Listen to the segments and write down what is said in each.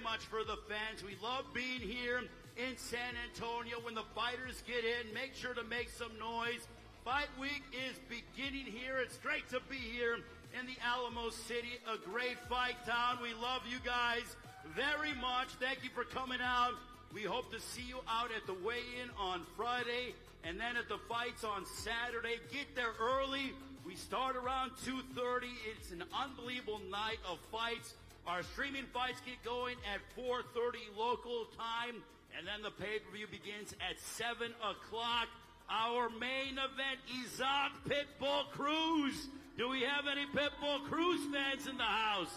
much for the fans. We love being here in San Antonio. When the fighters get in, make sure to make some noise. Fight week is beginning here. It's great to be here in the Alamo City, a great fight town. We love you guys very much. Thank you for coming out. We hope to see you out at the weigh-in on Friday and then at the fights on Saturday. Get there early. We start around 2:30. It's an unbelievable night of fights. Our streaming fights get going at 4:30 local time, and then the pay-per-view begins at 7 o'clock. Our main event, Isaac Pitbull Cruz. Do we have any Pitbull Cruz fans in the house?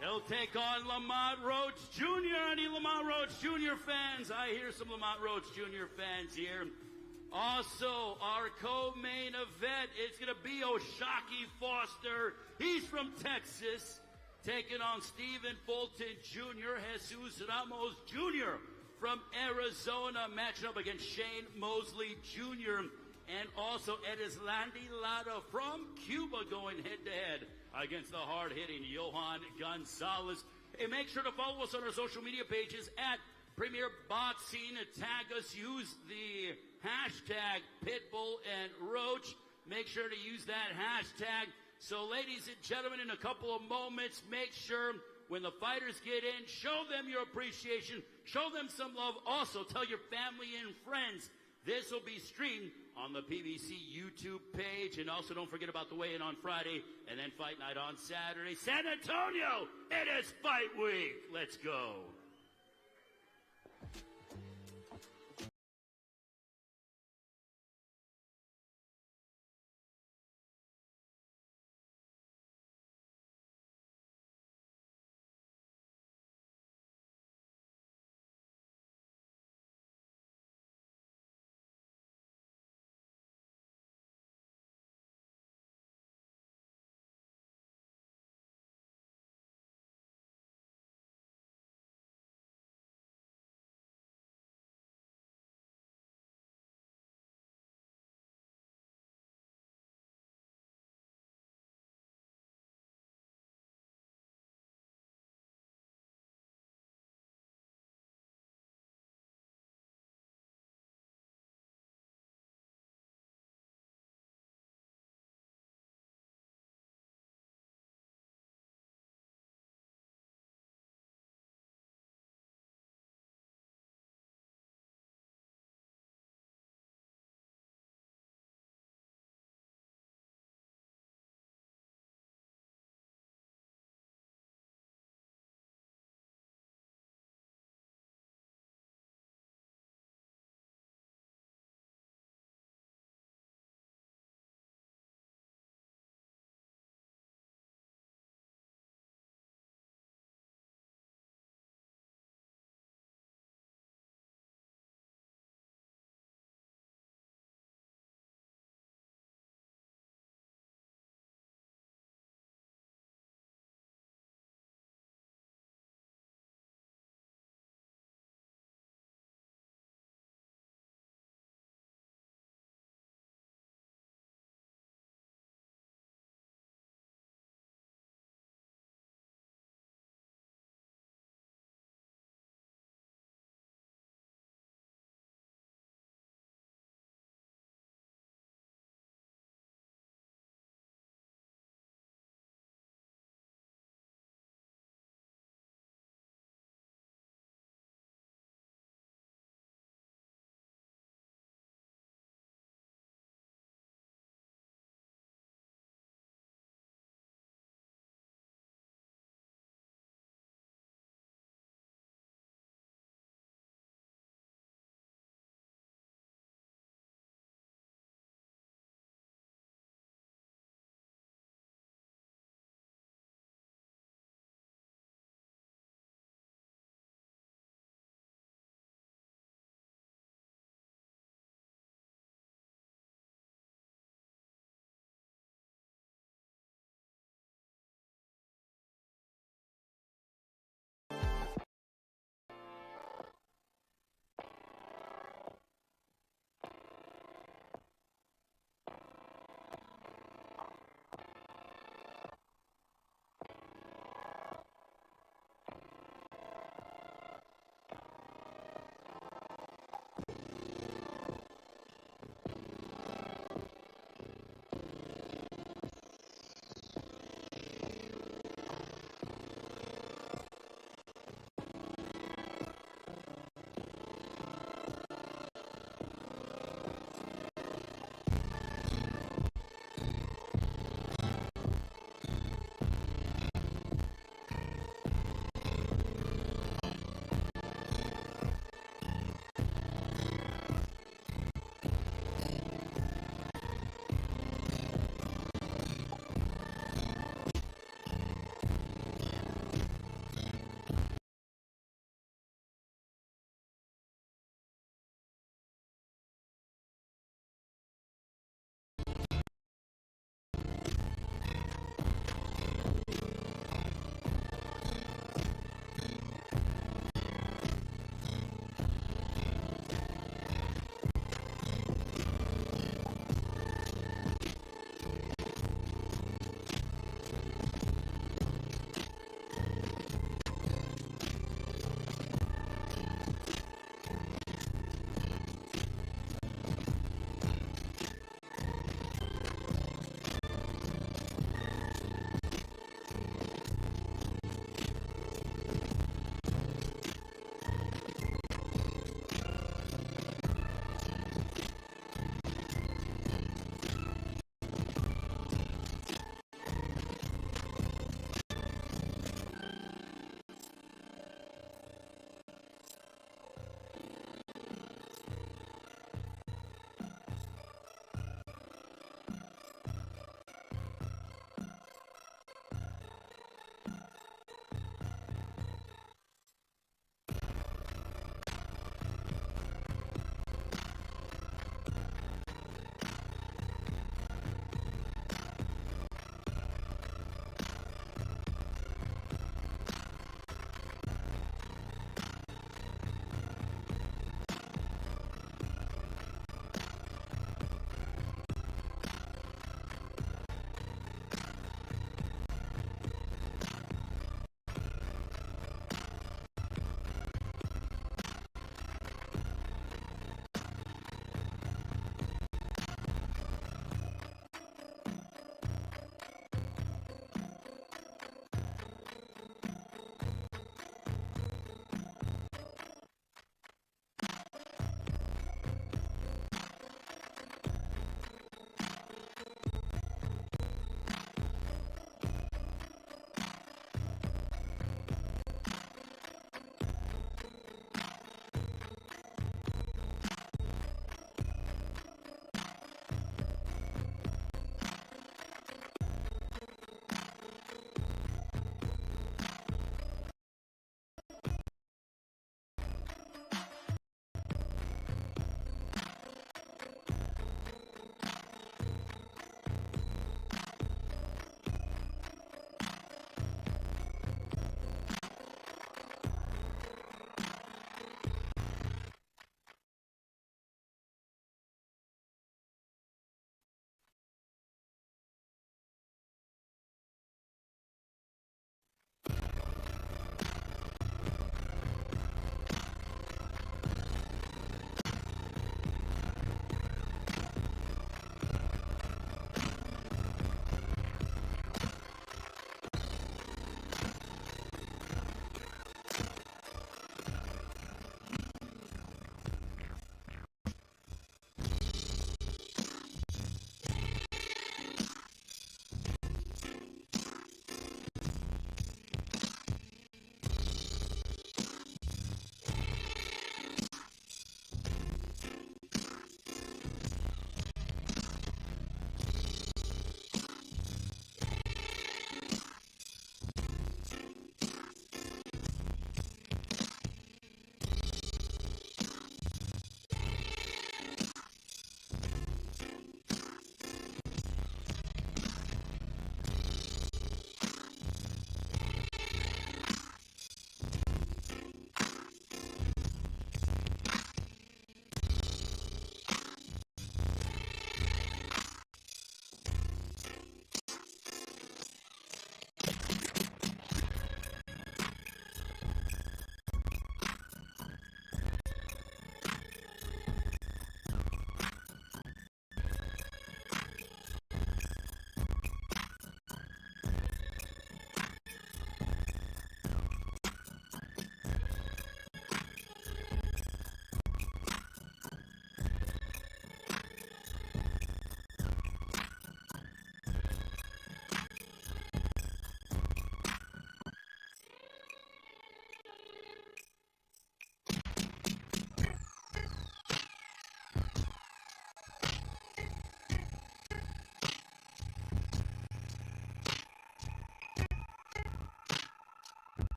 He'll take on Lamont Roach Jr. Any Lamont Roach Jr. fans? I hear some Lamont Roach Jr. fans here. Also, our co-main event is going to be O'Shaquie Foster. He's from Texas, taking on Stephen Fulton Jr. Jesus Ramos Jr. from Arizona, matching up against Shane Mosley Jr. And also Erislandy Lara from Cuba going head-to-head against the hard-hitting Johan Gonzalez. Hey, make sure to follow us on our social media pages at Premier Boxing. Tag us. Use the hashtag Pitbull and Roach. Make sure to use that hashtag. So, ladies and gentlemen, in a couple of moments, make sure when the fighters get in, show them your appreciation. Show them some love. Also, tell your family and friends. This will be streamed on the PBC YouTube page. And also, don't forget about the weigh-in on Friday and then fight night on Saturday. San Antonio, it is fight week. Let's go.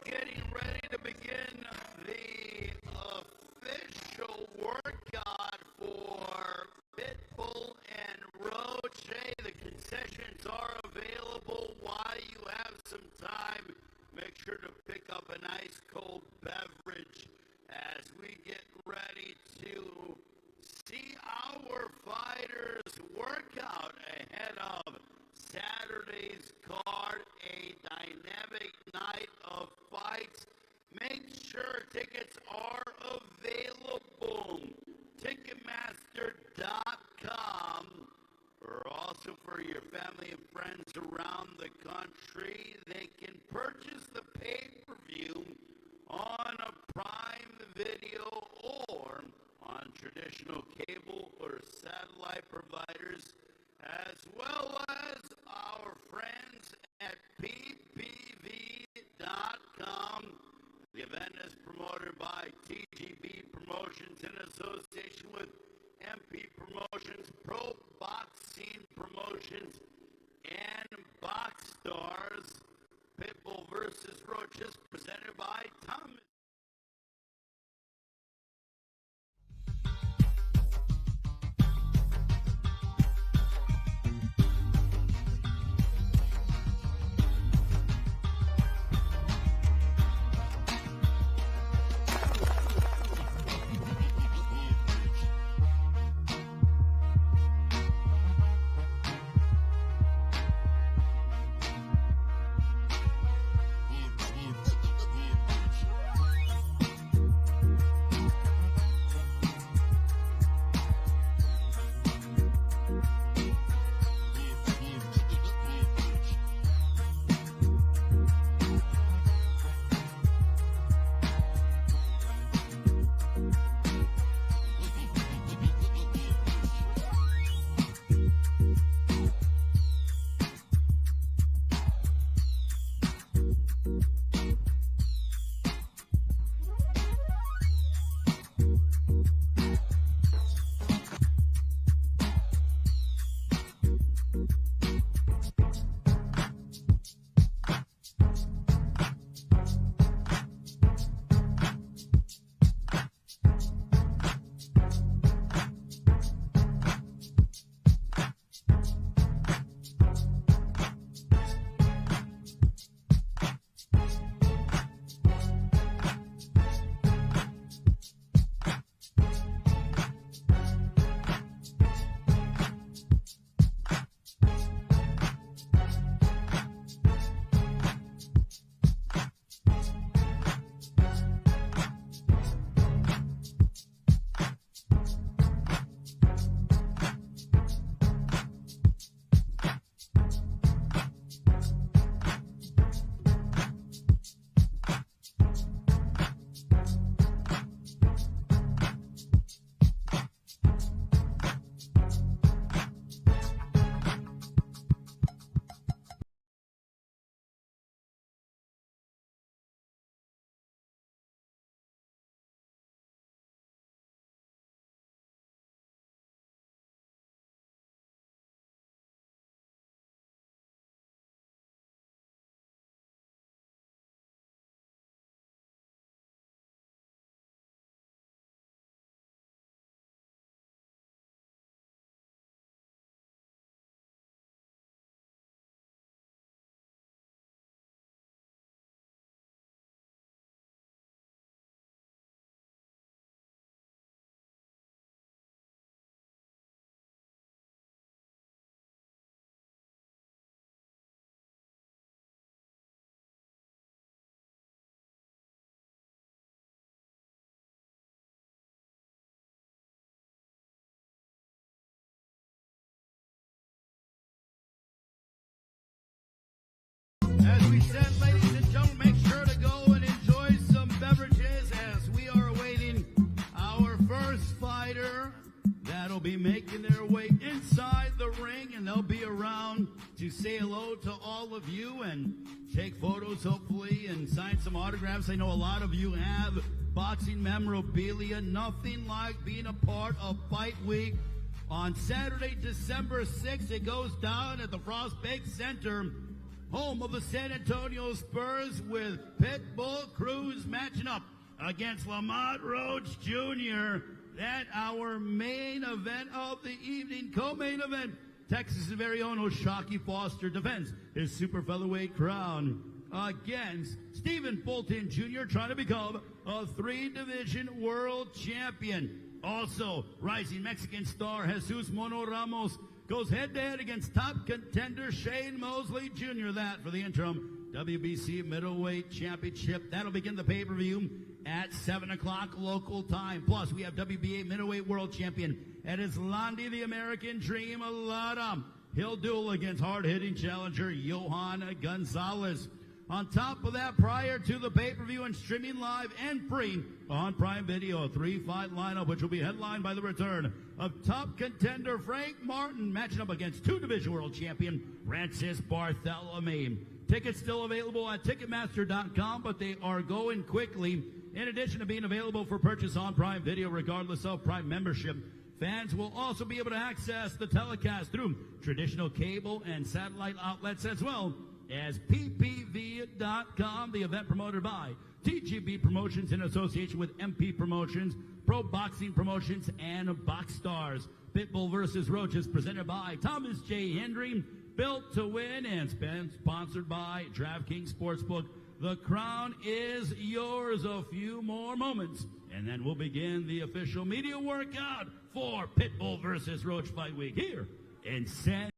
getting ready to begin the official workout for Pitbull and Roach. Hey, the concessions are available while you have some time. Make sure to pick up an ice cold beverage as we get ready to see our fighters work out ahead of Saturday's card, a dynamic night of fights. Make sure tickets are available. Ticketmaster.com, or also for your family and friends around the country. They can purchase the pay-per-view on a Prime Video or on traditional cable or satellite providers, as well as our friends at PPV.com. The event is promoted by TGB Promotions in association with MP Promotions, Pro Boxing Promotions, and Box Stars. Pitbull versus Roach is presented by Thomas. As we said, ladies and gentlemen, make sure to go and enjoy some beverages as we are awaiting our first fighter that'll be making their way inside the ring, and they'll be around to say hello to all of you and take photos, hopefully, and sign some autographs. I know a lot of you have boxing memorabilia. Nothing like being a part of Fight Week. On Saturday, December 6th, it goes down at the Frost Bake Center home of the San Antonio Spurs, with Pitbull Cruz matching up against Lamont Roach Jr. That our main event of the evening, co-main event. Texas' very own O'Shaquie Foster defends his super featherweight crown against Stephen Fulton Jr. trying to become a 3-division world champion. Also, rising Mexican star Jesus Mono Ramos goes head-to-head against top contender Shane Mosley Jr. That for the interim WBC middleweight championship. That'll begin the pay-per-view at 7 o'clock local time. Plus, we have WBA middleweight world champion Erislandy the American Dream Lara. He'll duel against hard-hitting challenger Johan Gonzalez. On top of that, prior to the pay-per-view and streaming live and free on Prime Video, a 3-fight lineup which will be headlined by the return of top contender Frank Martin matching up against 2-division world champion Francis Bartholomew. Tickets still available at Ticketmaster.com, but they are going quickly. In addition to being available for purchase on Prime Video, regardless of Prime membership, fans will also be able to access the telecast through traditional cable and satellite outlets, as well as PPV.com, the event promoted by TGB Promotions in association with MP Promotions, Pro Boxing Promotions, and Box Stars. Pitbull vs. Roach is presented by Thomas J. Hendry, Built to Win, and sponsored by DraftKings Sportsbook. The crown is yours. A few more moments, and then we'll begin the official media workout for Pitbull vs. Roach Fight Week here in San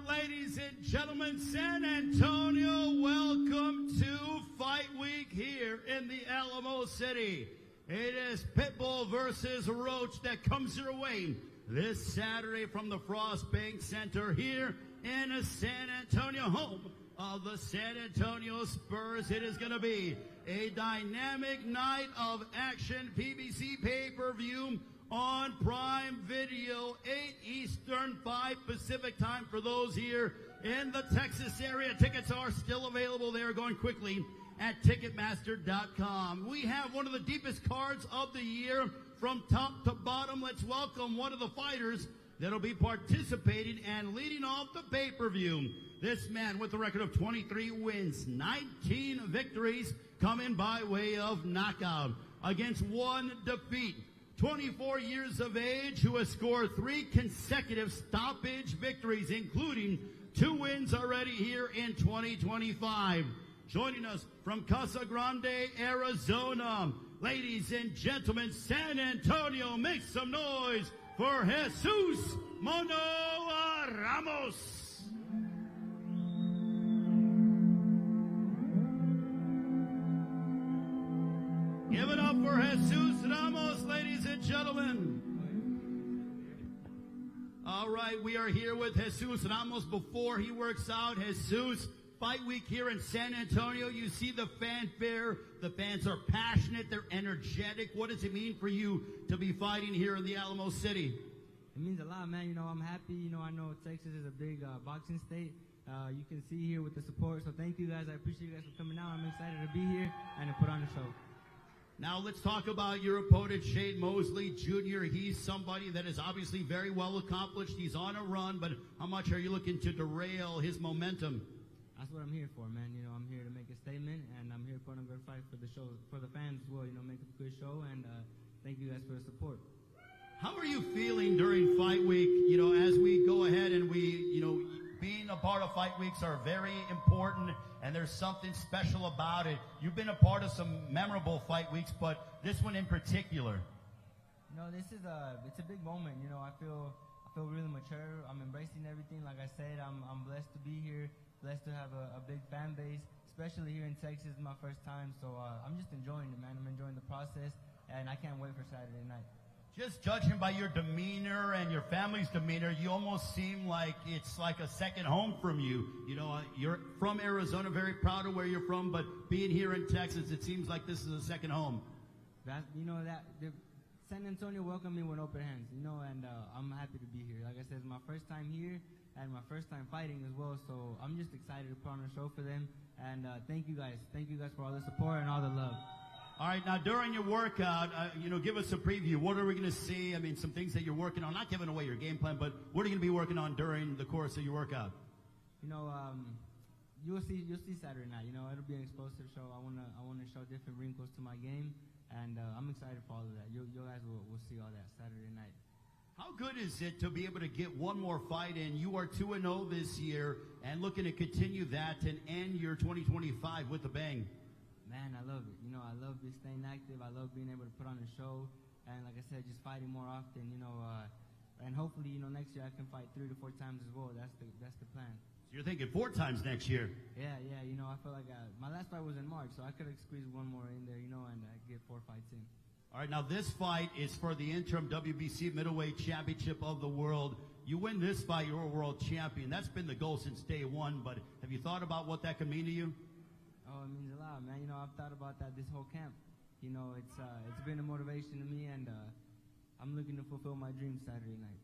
Ladies and gentlemen, San Antonio, welcome to Fight Week here in the Alamo City. It is Pitbull versus Roach that comes your way this Saturday from the Frost Bank Center here in San Antonio, home of the San Antonio Spurs. It is going to be a dynamic night of action. PBC pay-per-view on Prime Video, 8 Eastern, 5 Pacific time for those here in the Texas area. Tickets are still available. They are going quickly at Ticketmaster.com. We have one of the deepest cards of the year from top to bottom. Let's welcome one of the fighters that'll be participating and leading off the pay-per-view. This man with a record of 23 wins, 19 victories, coming by way of knockout against 1 defeat. 24 years of age, who has scored 3 consecutive stoppage victories, including 2 wins already here in 2025. Joining us from Casa Grande, Arizona, ladies and gentlemen, San Antonio, make some noise for Jesus Mono Ramos. Give it up for Jesus Ramos, ladies and gentlemen. All right, we are here with Jesus Ramos before he works out. Jesus, fight week here in San Antonio. You see the fanfare. The fans are passionate. They're energetic. What does it mean for you to be fighting here in the Alamo City? It means a lot, man. You know, I'm happy. You know, I know Texas is a big boxing state. You can see here with the support. So thank you guys. I appreciate you guys for coming out. I'm excited to be here and to put on the show. Now let's talk about your opponent, Shane Mosley Jr. He's somebody that is obviously very well accomplished. He's on a run, but how much are you looking to derail his momentum? That's what I'm here for, man. You know, I'm here to make a statement, and I'm here putting a good fight for the show, for the fans as well. You know, make a good show, and thank you guys for the support. How are you feeling during fight week? You know, as we go ahead and being a part of fight weeks are very important, and there's something special about it. You've been a part of some memorable fight weeks, but this one in particular. You know, this is it's a big moment. You know, I feel really mature. I'm embracing everything. Like I said, I'm blessed to be here, blessed to have a big fan base, especially here in Texas. It's my first time, so I'm just enjoying it, man. I'm enjoying the process, and I can't wait for Saturday night. Just judging by your demeanor and your family's demeanor, you almost seem like it's like a second home from you. You know, you're from Arizona, very proud of where you're from, but being here in Texas, it seems like this is a second home. San Antonio welcomed me with open hands, you know, and I'm happy to be here. Like I said, it's my first time here and my first time fighting as well, so I'm just excited to put on a show for them. And thank you guys. Thank you guys for all the support and all the love. All right, now during your workout, give us a preview. What are we going to see? I mean, some things that you're working on. Not giving away your game plan, but what are you going to be working on during the course of your workout? You know, you'll see Saturday night. You know, it'll be an explosive show. I wanna show different wrinkles to my game, and I'm excited for all of that. You guys will see all that Saturday night. How good is it to be able to get one more fight in? You are 2-0 this year, and looking to continue that and end your 2025 with a bang. Man, I love it. You know, I love staying active. I love being able to put on a show. And like I said, just fighting more often, you know, and hopefully, you know, next year I can fight 3 to 4 times as well. That's the plan. So you're thinking 4 times next year? Yeah. You know, I feel like my last fight was in March, so I could have squeezed one more in there, you know, and get 4 fights in. All right, now this fight is for the interim WBC middleweight championship of the world. You win this fight, you're a world champion. That's been the goal since day one, but have you thought about what that could mean to you? Oh, it means a lot, man. You know, I've thought about that this whole camp. You know, it's been a motivation to me, and I'm looking to fulfill my dreams Saturday night.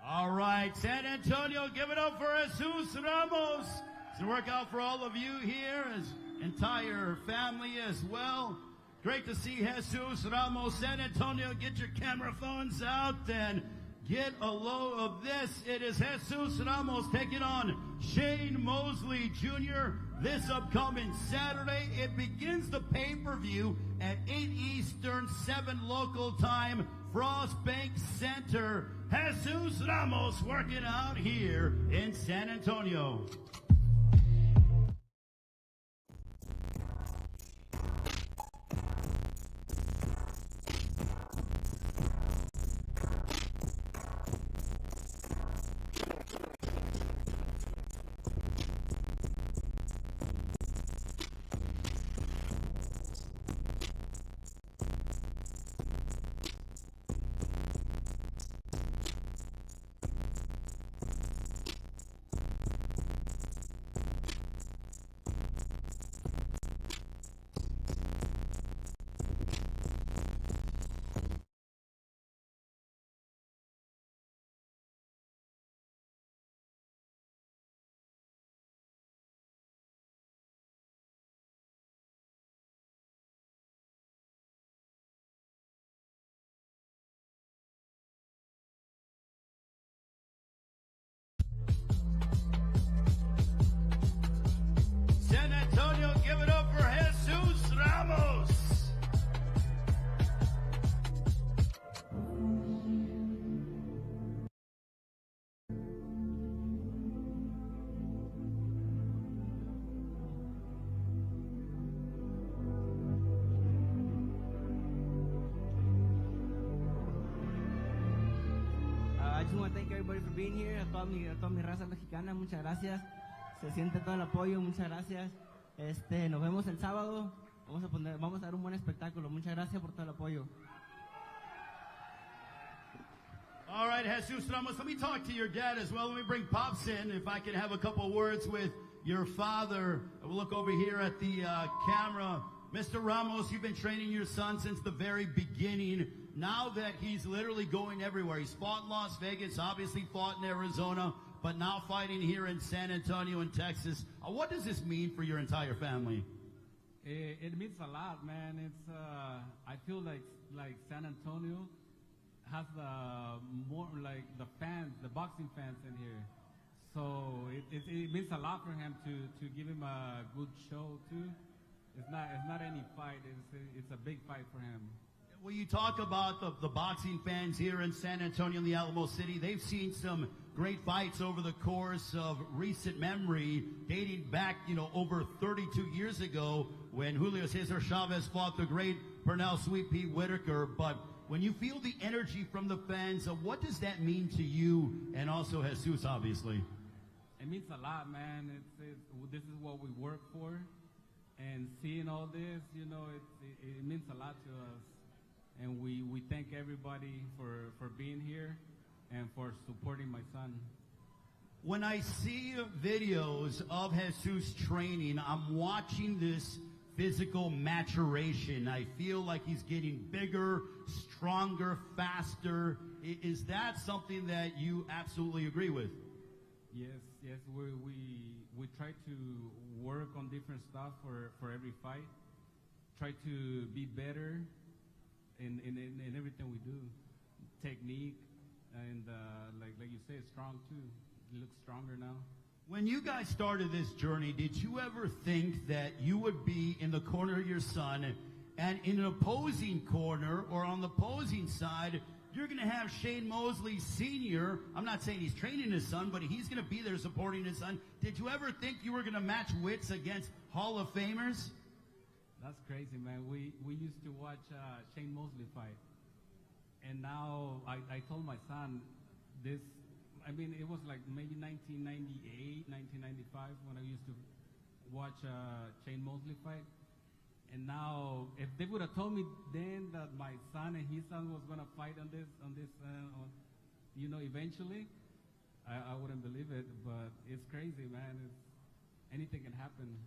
All right, San Antonio, give it up for Jesus Ramos. It's a workout for all of you here, his entire family as well. Great to see Jesus Ramos. San Antonio, get your camera phones out and get a load of this. It is Jesus Ramos taking on Shane Mosley Jr. this upcoming Saturday. It begins the pay-per-view at 8 Eastern, 7 local time, Frost Bank Center. Jesus Ramos working out here in San Antonio. want to thank everybody for being here. A toda mi raza mexicana, muchas gracias. Se siente todo el apoyo, muchas gracias. Nos vemos el sábado. Vamos a dar un buen espectáculo. Muchas gracias por todo el apoyo. All right, Jesus Ramos, let me talk to your dad as well. Let me bring Pops in, if I can have a couple of words with your father. We'll look over here at the camera. Mr. Ramos, you've been training your son since the very beginning. Now that he's literally going everywhere. He's fought in Las Vegas, obviously fought in Arizona, but now fighting here in San Antonio in Texas. What does this mean for your entire family? It means a lot, man. It's I feel like San Antonio has more like the fans, the boxing fans in here. So it means a lot for him to give him a good show too. It's not any fight. It's a big fight for him. Well, you talk about the boxing fans here in San Antonio in the Alamo City. They've seen some great fights over the course of recent memory, dating back, over 32 years ago when Julio Cesar Chavez fought the great Pernell Sweet Pea Whitaker. But when you feel the energy from the fans, what does that mean to you and also Jesus, obviously? It means a lot, man. This is what we work for. And seeing all this, it means a lot to us. And we thank everybody for being here and for supporting my son. When I see videos of Jesus training, I'm watching this physical maturation. I feel like he's getting bigger, stronger, faster. Is that something that you absolutely agree with? Yes. We try to work on different stuff for every fight. Try to be better in everything we do. Technique, and like you say, strong too. He looks stronger now. When you guys started this journey, did you ever think that you would be in the corner of your son and in an opposing corner or on the opposing side, you're going to have Shane Mosley Sr. I'm not saying he's training his son, but he's going to be there supporting his son. Did you ever think you were going to match wits against Hall of Famers? That's crazy, man. We used to watch Shane Mosley fight. And now I told my son this, it was like maybe 1998, 1995 when I used to watch Shane Mosley fight. And now, if they would have told me then that my son and his son was going to fight on this, eventually, I wouldn't believe it. But it's crazy, man. Anything can happen.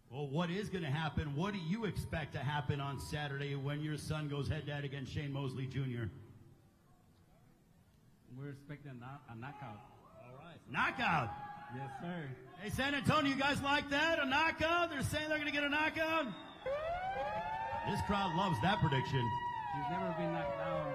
Well, what is going to happen? What do you expect to happen on Saturday when your son goes head-to-head against Shane Mosley Jr.? We're expecting a knockout. All right. Knockout? Yes, sir. Hey, San Antonio, you guys like that? A knockout? They're saying they're going to get a knockout? This crowd loves that prediction. He's never been knocked down,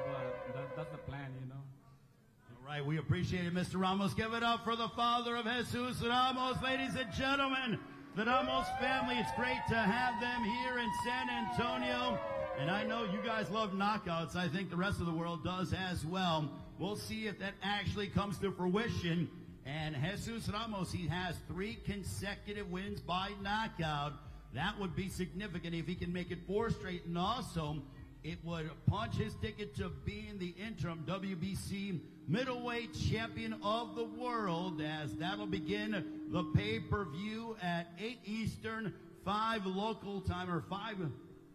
but that's the plan, All right, we appreciate it, Mr. Ramos. Give it up for the father of Jesus Ramos. Ladies and gentlemen, the Ramos family, it's great to have them here in San Antonio. And I know you guys love knockouts. I think the rest of the world does as well. We'll see if that actually comes to fruition. And Jesus Ramos, he has 3 consecutive wins by knockout. That would be significant if he can make it 4 straight. And also, it would punch his ticket to being the interim WBC middleweight champion of the world, as that'll begin the pay-per-view at 8 Eastern, 5 local time, or 5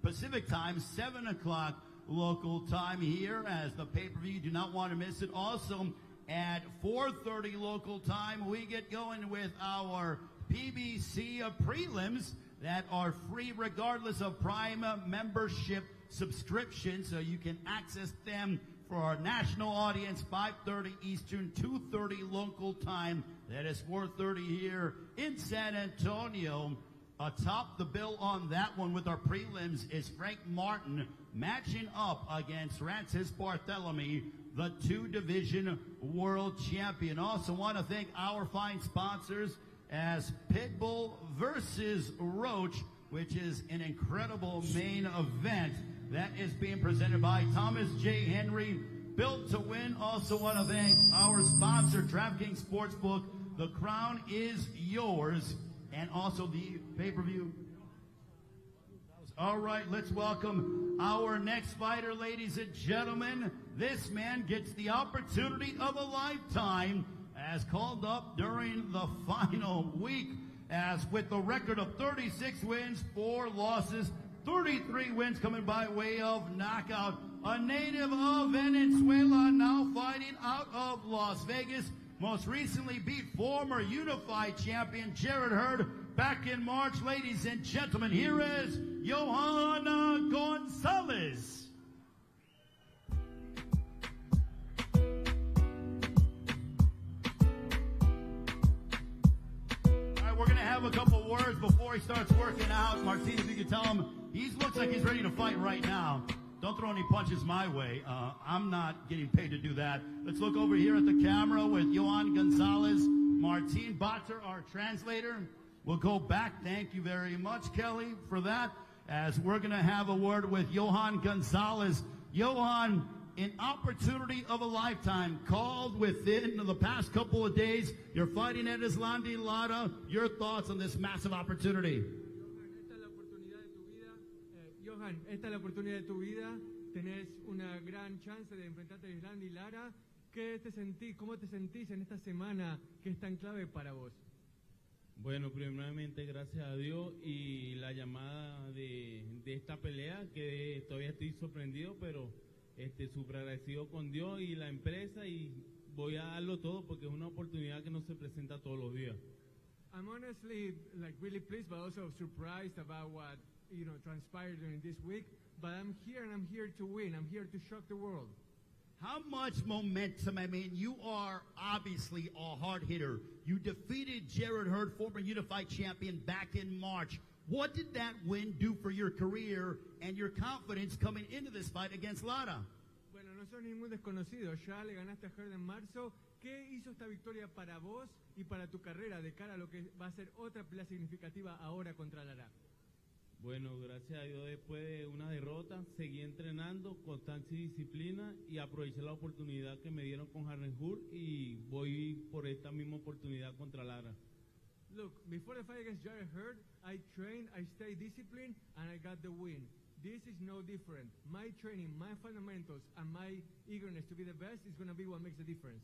Pacific time, 7 o'clock local time here, as the pay-per-view. You do not want to miss it. Also, at 4:30 local time, we get going with our PBC prelims that are free regardless of Prime membership subscription, so you can access them for our national audience, 5:30 Eastern, 2:30 local time. That is 4:30 here in San Antonio. Atop the bill on that one with our prelims is Frank Martin matching up against Francis Barthélemy, the 2-division world champion. Also want to thank our fine sponsors as Pitbull versus Roach, which is an incredible main event that is being presented by Thomas J. Henry, Built to Win. Also want to thank our sponsor, DraftKings Sportsbook. The crown is yours. And also the pay-per-view. All right, let's welcome our next fighter, ladies and gentlemen. This man gets the opportunity of a lifetime as called up during the final week, as with a record of 36 wins, 4 losses, 33 wins coming by way of knockout. A native of Venezuela, now fighting out of Las Vegas. Most recently beat former unified champion Jarrett Hurd back in March. Ladies and gentlemen, here is Johanna Gonzalez. We're going to have a couple words before he starts working out. Martin, if you could tell him, he looks like he's ready to fight right now. Don't throw any punches my way. I'm not getting paid to do that. Let's look over here at the camera with Johan Gonzalez. Martin Bater, our translator. We'll go back. Thank you very much, Kelly, for that. As we're going to have a word with Johan Gonzalez. Johan, an opportunity of a lifetime called within the past couple of days. You're fighting at Erislandy Lara. Your thoughts on this massive opportunity? Johan, esta es la oportunidad de tu vida. Tenés una gran chance de enfrentarte a Erislandy Lara. ¿Cómo te sentís en esta semana que es tan clave para vos? Bueno, primeramente gracias a Dios y la llamada de esta pelea, que todavía estoy sorprendido, pero súper agradecido con Dios y la empresa, y voy a darlo todo porque es una oportunidad que no se presenta todos los días. I'm honestly really pleased, but also surprised about what transpired during this week. But I'm here and I'm here to win. I'm here to shock the world. How much momentum? I mean, you are obviously a hard hitter. You defeated Jarrett Hurd, former unified champion, back in March. What did that win do for your career and your confidence coming into this fight against Lara? Bueno, no sos ningún desconocido. Ya le ganaste a Hurd en marzo. ¿Qué hizo esta victoria para vos y para tu carrera de cara a lo que va a ser otra pelea significativa ahora contra Lara? Bueno, gracias a Dios, después de una derrota, seguí entrenando, constancia y disciplina, y aproveché la oportunidad que me dieron con Jarrett Hurd y voy por esta misma oportunidad contra Lara. Look, before the fight against Jarrett Hurd, I trained, I stayed disciplined, and I got the win. This is no different. My training, my fundamentals, and my eagerness to be the best is going to be what makes the difference.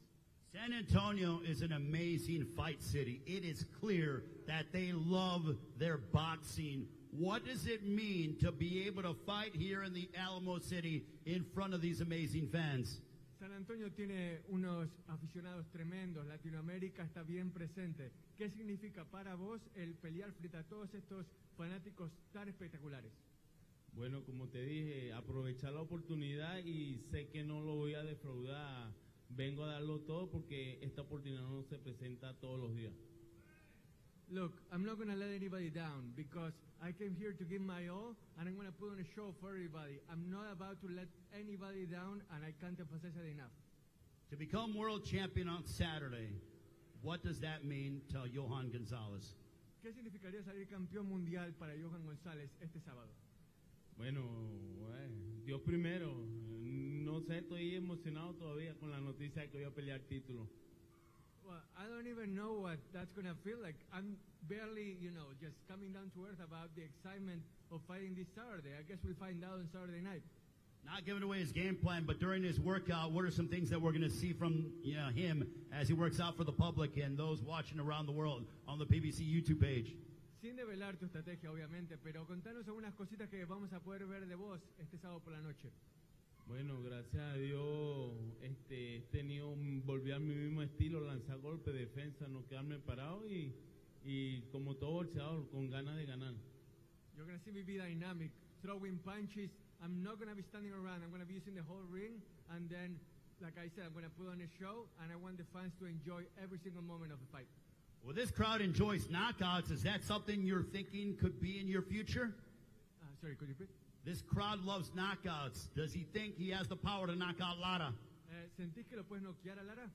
San Antonio is an amazing fight city. It is clear that they love their boxing. What does it mean to be able to fight here in the Alamo City in front of these amazing fans? San Antonio tiene unos aficionados tremendos. Latinoamérica está bien presente. ¿Qué significa para vos el pelear frente a todos estos fanáticos tan espectaculares? Bueno, como te dije, aprovechar la oportunidad y sé que no lo voy a defraudar. Vengo a darlo todo porque esta oportunidad no se presenta todos los días. Look, I'm not going to let anybody down because I came here to give my all and I'm going to put on a show for everybody. I'm not about to let anybody down, and I can't emphasize it enough. To become world champion on Saturday, what does that mean to Johan Gonzalez? ¿Qué significaría salir campeón mundial para Johan González este sábado? Bueno, Dios primero. No sé, estoy emocionado todavía con la noticia de que voy a pelear título. Well, I don't even know what that's going to feel like. I'm barely, just coming down to earth about the excitement of fighting this Saturday. I guess we'll find out on Saturday night. Not giving away his game plan, but during his workout, what are some things that we're going to see from him as he works out for the public and those watching around the world on the PBC YouTube page? Sin develar tu estrategia, obviamente, pero contanos algunas cositas que vamos a poder ver de vos este sábado por la noche. Bueno, gracias a Dios volví a mi mismo estilo, lanzar golpe, defensa, no quedarme parado y como todo boxeador, con ganas de ganar. You're going to see me be dynamic, throwing punches. I'm not going to be standing around. I'm going to be using the whole ring, and then, like I said, I'm going to put on a show, and I want the fans to enjoy every single moment of the fight. Well, this crowd enjoys knockouts. Is that something you're thinking could be in your future? Sorry, could you repeat? This crowd loves knockouts. Does he think he has the power to knock out Lara? ¿Sentís que lo puedes noquear a Lara?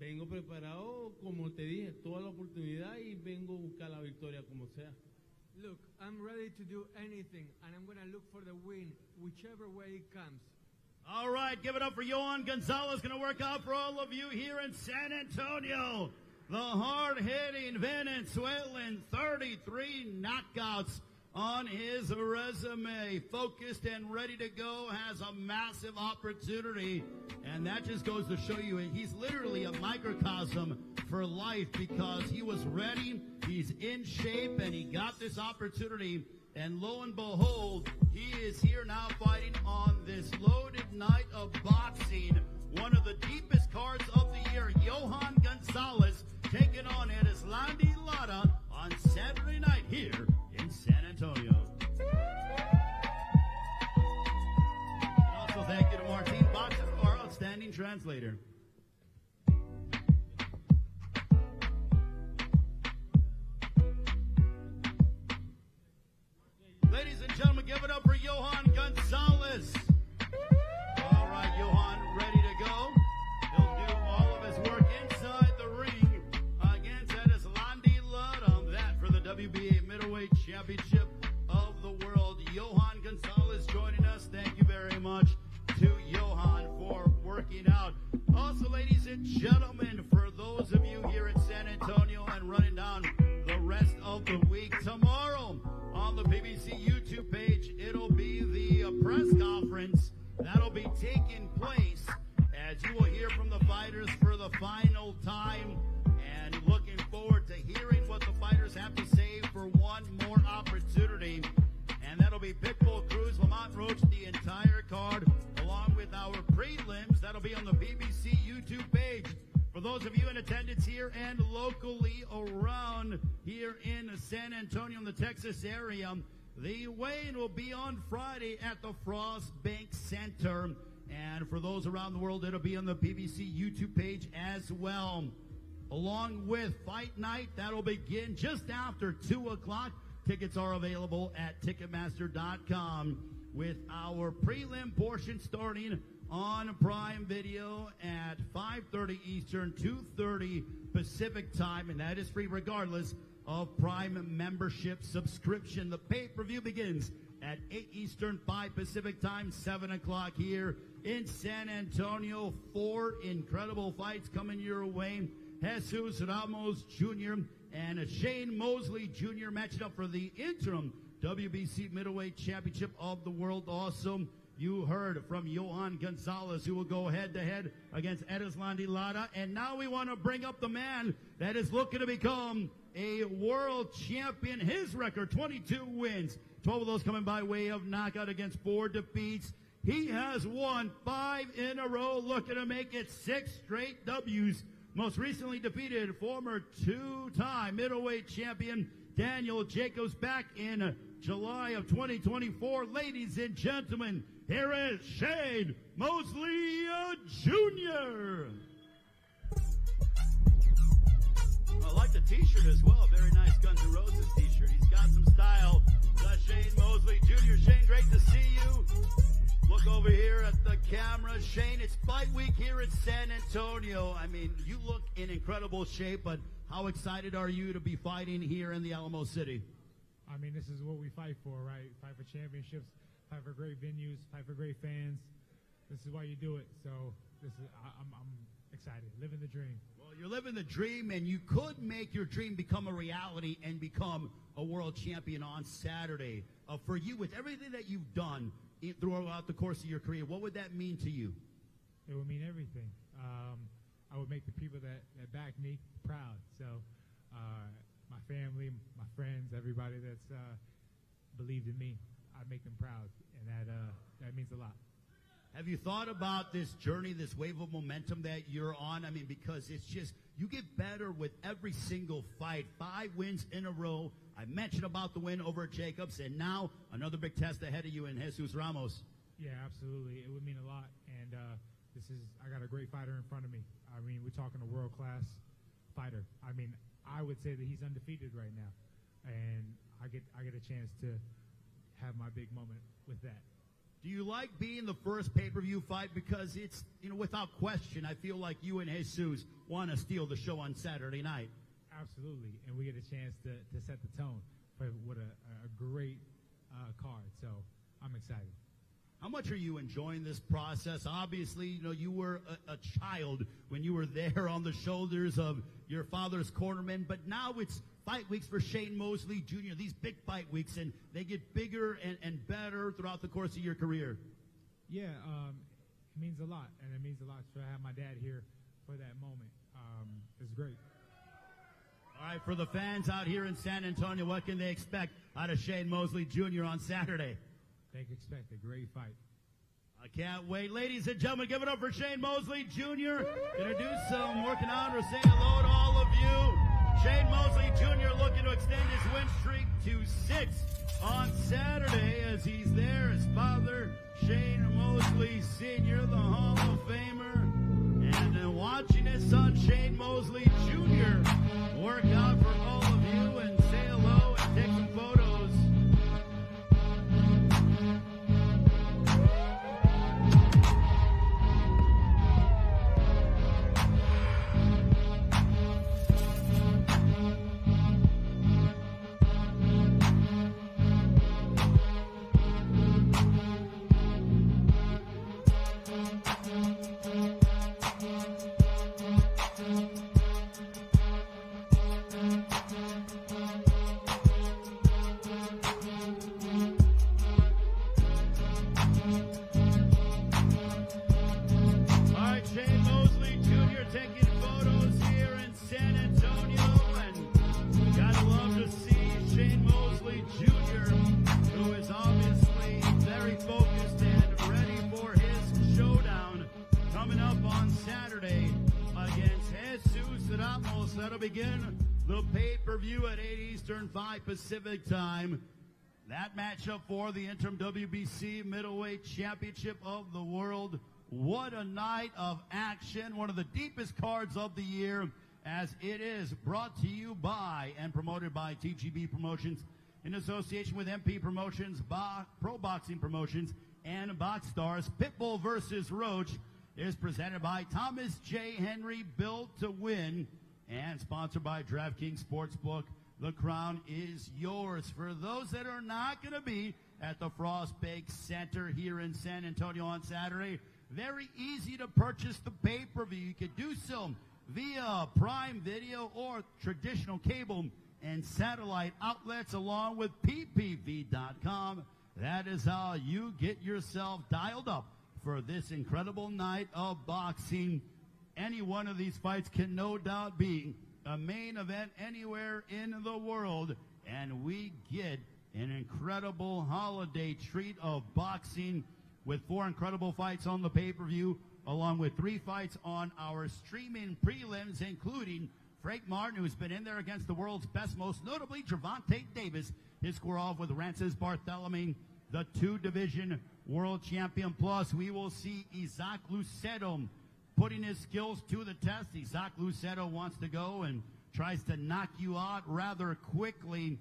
Vengo preparado, como te dije, toda la oportunidad y vengo a buscar la victoria como sea. Look, I'm ready to do anything, and I'm going to look for the win, whichever way it comes. All right, give it up for Johan Gonzalez. Going to work out for all of you here in San Antonio. The hard-hitting Venezuelan, 33 knockouts, on his resume. Focused and ready to go, has a massive opportunity. And that just goes to show you he's literally a microcosm for life because he was ready, he's in shape, and he got this opportunity. And lo and behold, he is here now fighting on this loaded night of boxing. One of the deepest cards of the year, Johan Gonzalez taking on Erislandy Lara on Saturday night here in San Antonio. And also thank you to Martine Boxer, our outstanding translator. Ladies and gentlemen, give it up for Johan Gonzalez. All right, Johan, ready to go. He'll do all of his work inside the ring against Erislandy Lara. That for the WBA Middleweight Championship of the World. Johan Gonzalez joining us. Thank you very much to Johan for working out. Also, ladies and gentlemen, for those of you here in San Antonio and running down the rest of the week, tomorrow on the BBC YouTube page, it'll be the press conference that'll be taking place as you will hear from the fighters for the final time, and looking forward to hearing what the fighters have to say for one more opportunity. And that'll be Pitbull Cruz, Lamont Roach, the entire card, along with our prelims. That'll be on the BBC YouTube page. For those of you in attendance here and locally around here in San Antonio in the Texas area, the weigh-in will be on Friday at the Frost Bank Center. And for those around the world, it'll be on the BBC YouTube page as well. Along with Fight Night, that'll begin just after 2 o'clock. Tickets are available at Ticketmaster.com with our prelim portion starting on Prime Video at 5:30 Eastern, 2:30 Pacific time, and that is free regardless of Prime membership subscription. The pay-per-view begins at 8 Eastern, 5 Pacific time, 7 o'clock here in San Antonio. 4 incredible fights coming your way. Jesus Ramos Jr. and Shane Mosley Jr. matching up for the interim WBC Middleweight Championship of the World. Also, you heard from Johan Gonzalez, who will go head-to-head against Erislandy Lara. And now we want to bring up the man that is looking to become a world champion. His record, 22 wins, 12 of those coming by way of knockout against 4 defeats. He has won 5 in a row, looking to make it 6 straight W's. Most recently defeated former 2-time middleweight champion Daniel Jacobs back in July of 2024. Ladies and gentlemen, here is Shane Mosley Jr. I like the t-shirt as well. Very nice Guns N' Roses t-shirt. He's got some style. Shane Mosley Jr. Shane, great to see you. Look over here at the camera. Shane, it's fight week here in San Antonio. I mean, you look in incredible shape, but how excited are you to be fighting here in the Alamo City? I mean, this is what we fight for, right? Fight for championships, fight for great venues, fight for great fans. This is why you do it. So I'm excited, living the dream. Well, you're living the dream, and you could make your dream become a reality and become a world champion on Saturday. For you, with everything that you've done throughout the course of your career, what would that mean to you? It would mean everything. I would make the people that back me proud. So my family, my friends, everybody that's believed in me, I'd make them proud, and that means a lot. Have you thought about this journey, this wave of momentum that you're on? I mean, because it's just, you get better with every single fight. 5 wins in a row. I mentioned about the win over Jacobs, and now another big test ahead of you in Jesus Ramos. Yeah, absolutely. It would mean a lot, and I got a great fighter in front of me. I mean, we're talking a world-class fighter. I mean, I would say that he's undefeated right now, and I get a chance to have my big moment with that. Do you like being the first pay-per-view fight? Because it's, without question, I feel like you and Jesus want to steal the show on Saturday night. Absolutely, and we get a chance to set the tone for what a great card. So I'm excited. How much are you enjoying this process? Obviously, you were a child when you were there on the shoulders of your father's cornerman, but now it's fight weeks for Shane Mosley Jr., these big fight weeks, and they get bigger and better throughout the course of your career. Yeah, it means a lot, and it means a lot to have my dad here for that moment. It's great. All right, for the fans out here in San Antonio, what can they expect out of Shane Mosley Jr. on Saturday? They can expect a great fight. I can't wait. Ladies and gentlemen, give it up for Shane Mosley Jr. Gonna do some working out or say hello to all of you. Shane Mosley Jr. looking to extend his win streak to 6 on Saturday as he's there. His father, Shane Mosley Sr., the Hall of Famer. And then watching his son, Shane Mosley Jr., work out for all of you and say hello and take some photos. That'll begin the pay-per-view at 8 Eastern, 5 Pacific time. That matchup for the interim WBC Middleweight Championship of the World. What a night of action. One of the deepest cards of the year, as it is brought to you by and promoted by TGB Promotions in association with MP Promotions, Pro Boxing Promotions, and Box Stars. Pitbull versus Roach is presented by Thomas J. Henry, Built to Win, and sponsored by DraftKings Sportsbook. The crown is yours. For those that are not going to be at the Frost Bake Center here in San Antonio on Saturday, very easy to purchase the pay-per-view. You can do so via Prime Video or traditional cable and satellite outlets along with PPV.com. That is how you get yourself dialed up for this incredible night of boxing. Any one of these fights can no doubt be a main event anywhere in the world, and we get an incredible holiday treat of boxing with 4 incredible fights on the pay-per-view, along with 3 fights on our streaming prelims, including Frank Martin, who's been in there against the world's best, most notably Gervonta Davis, his square-off with Rances Barthelemy, the 2-division world champion. Plus, we will see Isaac Lucero putting his skills to the test. Isaac Lucero wants to go and tries to knock you out rather quickly.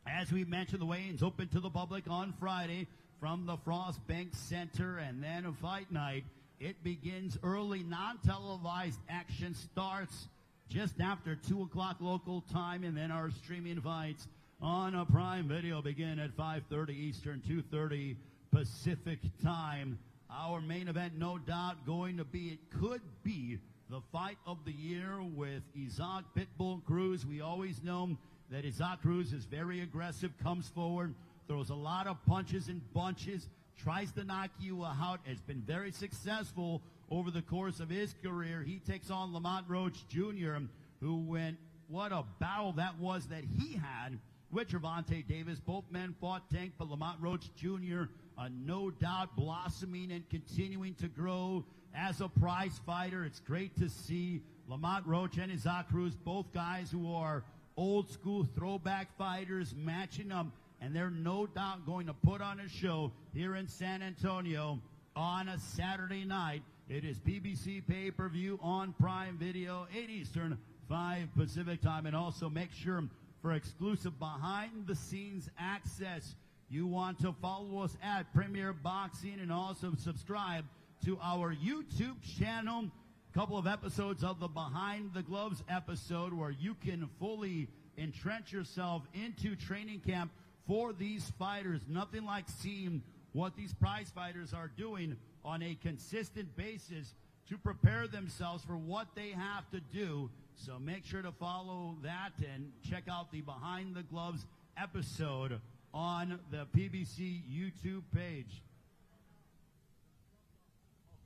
As we mentioned, the weigh-ins open to the public on Friday from the Frost Bank Center, and then a fight night. It begins early. Non-televised action starts just after 2 o'clock local time, and then our streaming fights on a Prime Video begin at 5:30 Eastern, 2:30 Pacific time. Our main event, no doubt, going to be, it could be the fight of the year with Isaac Pitbull Cruz. We always know that Isaac Cruz is very aggressive, comes forward, throws a lot of punches and bunches, tries to knock you out, has been very successful over the course of his career. He takes on Lamont Roach Jr., who went, what a battle that was that he had with Gervonta Davis. Both men fought tank, but Lamont Roach Jr., no doubt blossoming and continuing to grow as a prize fighter. It's great to see Lamont Roach and Isaac Cruz, both guys who are old school throwback fighters, matching up, and they're no doubt going to put on a show here in San Antonio on a Saturday night. It is PBC pay-per-view on Prime Video, 8 Eastern, 5 Pacific time. And also make sure for exclusive behind-the-scenes access, you want to follow us at Premier Boxing and also subscribe to our YouTube channel. A couple of episodes of the Behind the Gloves episode where you can fully entrench yourself into training camp for these fighters. Nothing like seeing what these prize fighters are doing on a consistent basis to prepare themselves for what they have to do So make sure to follow that and check out the Behind the Gloves episode on the PBC YouTube page.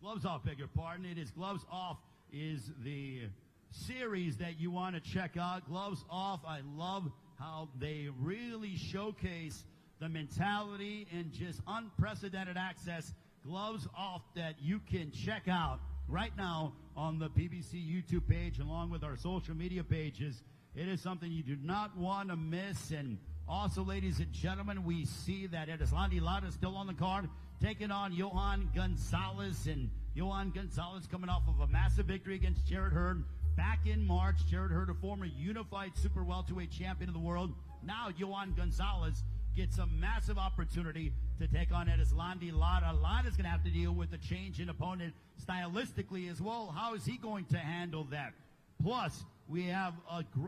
Gloves Off, beg your pardon. It is Gloves Off is the series that you want to check out. Gloves Off, I love how they really showcase the mentality and just unprecedented access. Gloves Off that you can check out right now on the PBC YouTube page along with our social media pages. It is something you do not want to miss. And also, ladies and gentlemen, we see that Erislandy Lara is still on the card, taking on Johan Gonzalez. And Johan Gonzalez coming off of a massive victory against Jared Hurd back in March. Jared Hurd, a former unified super welterweight champion of the world. Now Johan Gonzalez gets a massive opportunity to take on Erislandy Lara. Lara's going to have to deal with a change in opponent stylistically as well. How is he going to handle that? Plus, we have,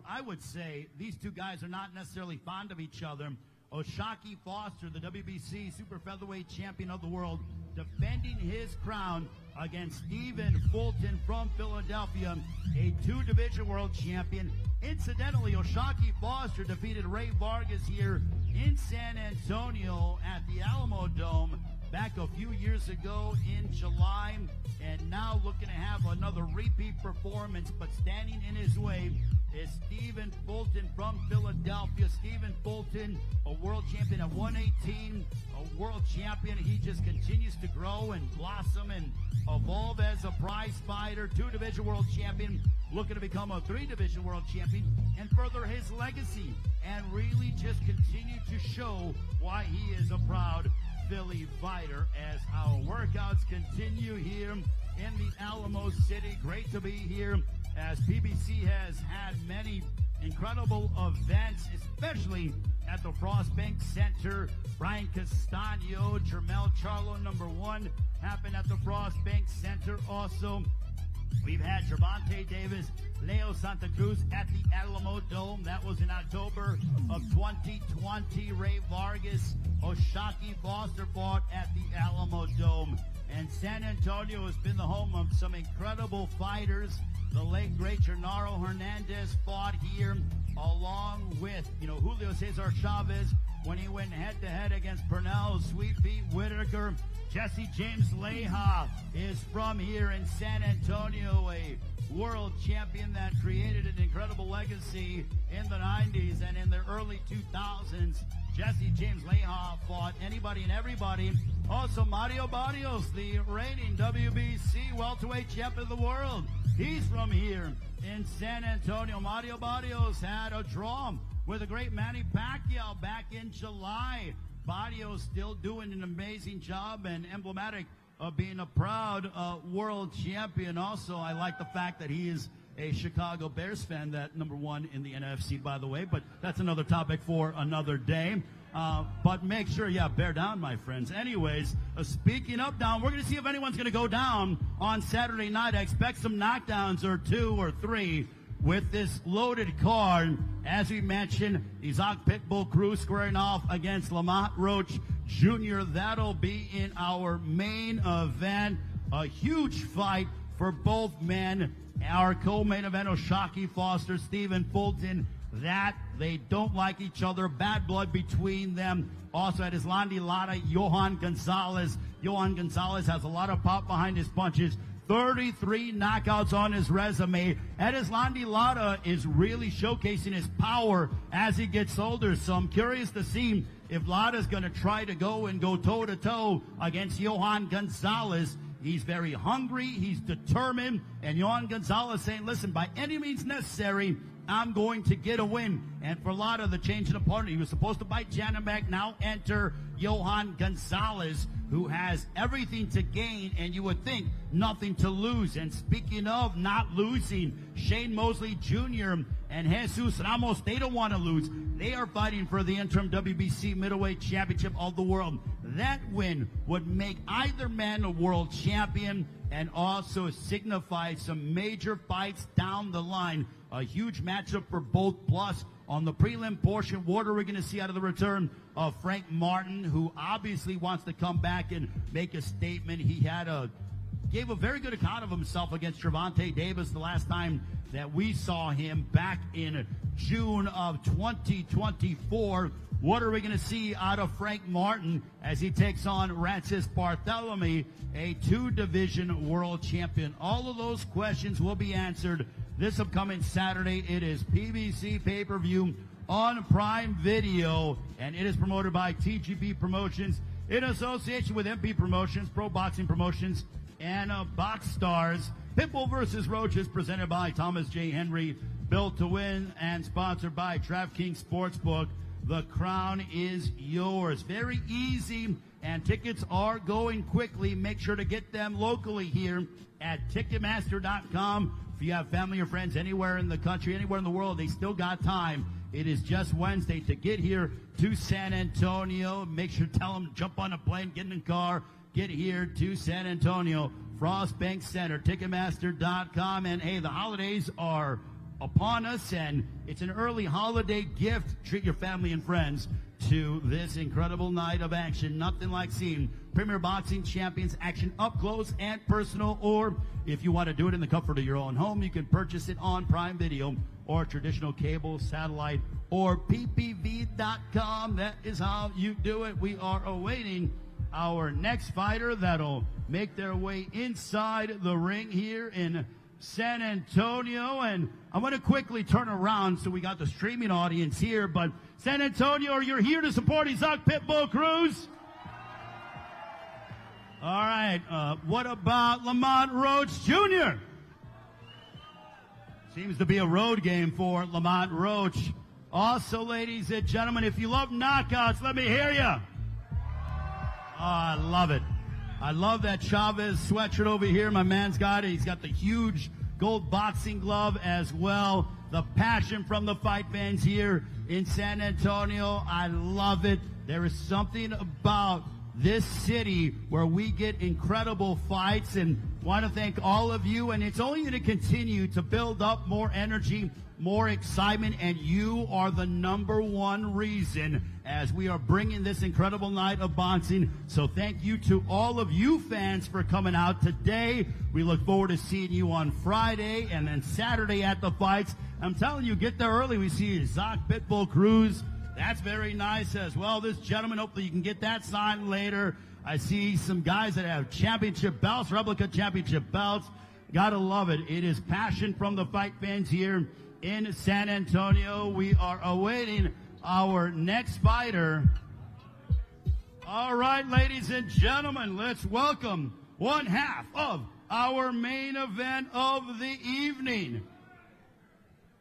I would say, these two guys are not necessarily fond of each other. O'Shaquie Foster, the WBC super featherweight champion of the world, defending his crown against Stephen Fulton from Philadelphia, a two-division world champion. Incidentally, O'Shaquie Foster defeated Ray Vargas here in San Antonio at the Alamo Dome back a few years ago in July, and now looking to have another repeat performance, but standing in his way is Stephen Fulton from Philadelphia. Stephen Fulton, a world champion at 118, a world champion. He just continues to grow and blossom and evolve as a prize fighter. Two-division world champion, looking to become a three-division world champion and further his legacy and really just continue to show why he is a proud Philly fighter as our workouts continue here in the Alamo City. Great to be here as PBC has had many incredible events, especially at the Frostbank Center. Brian Castano, Jermel Charlo #1 happened at the Frostbank Center. Also, we've had Gervonta Davis, Leo Santa Cruz at the Alamo Dome. That was in October of 2020. Ray Vargas, O'Shaquie Foster fought at the Alamo Dome. And San Antonio has been the home of some incredible fighters. The late, great Gennaro Hernandez fought here along with, Julio Cesar Chavez when he went head-to-head against Pernell Sweet Pete Whitaker. Jesse James Leija is from here in San Antonio, a world champion that created an incredible legacy in the 90s and in the early 2000s. Jesse James Leija fought anybody and everybody. Also, Mario Barrios, the reigning WBC welterweight champion of the world. He's from here in San Antonio. Mario Barrios had a draw with a great Manny Pacquiao back in July. Barrios still doing an amazing job and emblematic of being a proud world champion. Also, I like the fact that he is a Chicago Bears fan, that #1 in the NFC, by the way, but that's another topic for another day. But make sure, bear down, my friends. Anyways, speaking of down, we're going to see if anyone's going to go down on Saturday night. I expect some knockdowns or 2 or 3 with this loaded card. As we mentioned, Isaac Pitbull Cruz squaring off against Lamont Roach Jr. That'll be in our main event. A huge fight for both men. Our co-main event, O'Shaquie Foster, Stephen Fulton. That they don't like each other. Bad blood between them. Also at Erislandy Lara, Johan Gonzalez. Johan Gonzalez has a lot of pop behind his punches. 33 knockouts on his resume. Erislandy Lara is really showcasing his power as he gets older. So I'm curious to see if Lara's going to try to go toe-to-toe against Johan Gonzalez. He's very hungry. He's determined. And Johan Gonzalez saying, listen, by any means necessary, I'm going to get a win. And for Lara, the change in opponent, he was supposed to fight Janibek. Now enter Johan Gonzalez, who has everything to gain and you would think nothing to lose. And speaking of not losing, Shane Mosley Jr. and Jesus Ramos, they don't want to lose. They are fighting for the interim WBC middleweight championship of the world. That win would make either man a world champion and also signify some major fights down the line. A huge matchup for both. Plus, on the prelim portion, what are we going to see out of the return of Frank Martin, who obviously wants to come back and make a statement? He had a gave a very good account of himself against Gervonta Davis the last time that we saw him back in June of 2024. What are we going to see out of Frank Martin as he takes on Rancis Barthélemy, a two-division world champion? All of those questions will be answered this upcoming Saturday. It is PBC pay-per-view on Prime Video, and it is promoted by TGP Promotions in association with MP Promotions, Pro Boxing Promotions, and Box Stars. Pitbull vs. Roach is presented by Thomas J. Henry, Built to Win, and sponsored by DraftKings Sportsbook. The crown is yours. Very easy, and tickets are going quickly. Make sure to get them locally here at Ticketmaster.com. If you have family or friends anywhere in the country, anywhere in the world, they still got time. It is just Wednesday to get here to San Antonio. Make sure to tell them, jump on a plane, get in the car, get here to San Antonio. Frost Bank Center, Ticketmaster.com. And, hey, the holidays are upon us, and it's an early holiday gift. Treat your family and friends to this incredible night of action. Nothing like seeing Premier Boxing Champions action up close and personal, or if you want to do it in the comfort of your own home, you can purchase it on Prime Video or traditional cable, satellite, or ppv.com. That is how you do it. We are awaiting our next fighter that'll make their way inside the ring here in San Antonio. And I'm going to quickly turn around so we got the streaming audience here. But San Antonio, you're here to support Isaac Pitbull Cruz? All right. What about Lamont Roach Jr.? Seems to be a road game for Lamont Roach. Also, ladies and gentlemen, if you love knockouts, let me hear you. Oh, I love it. I love that Chavez sweatshirt over here. My man's got it. He's got the huge gold boxing glove as well. The passion from the fight fans here in San Antonio. I love it. There is something about this city where we get incredible fights, and want to thank all of you. And it's only going to continue to build up more energy, more excitement, and you are the number one reason as we are bringing this incredible night of boxing. So thank you to all of you fans for coming out today. We look forward to seeing you on Friday and then Saturday at the fights. I'm telling you, get there early. We see Isaac Pitbull Cruz. That's very nice as well. This gentleman, hopefully you can get that signed later. I see some guys that have championship belts, replica championship belts. Gotta love it. It is passion from the fight fans here in San Antonio. We are awaiting our next fighter. All right, ladies and gentlemen, let's welcome one half of our main event of the evening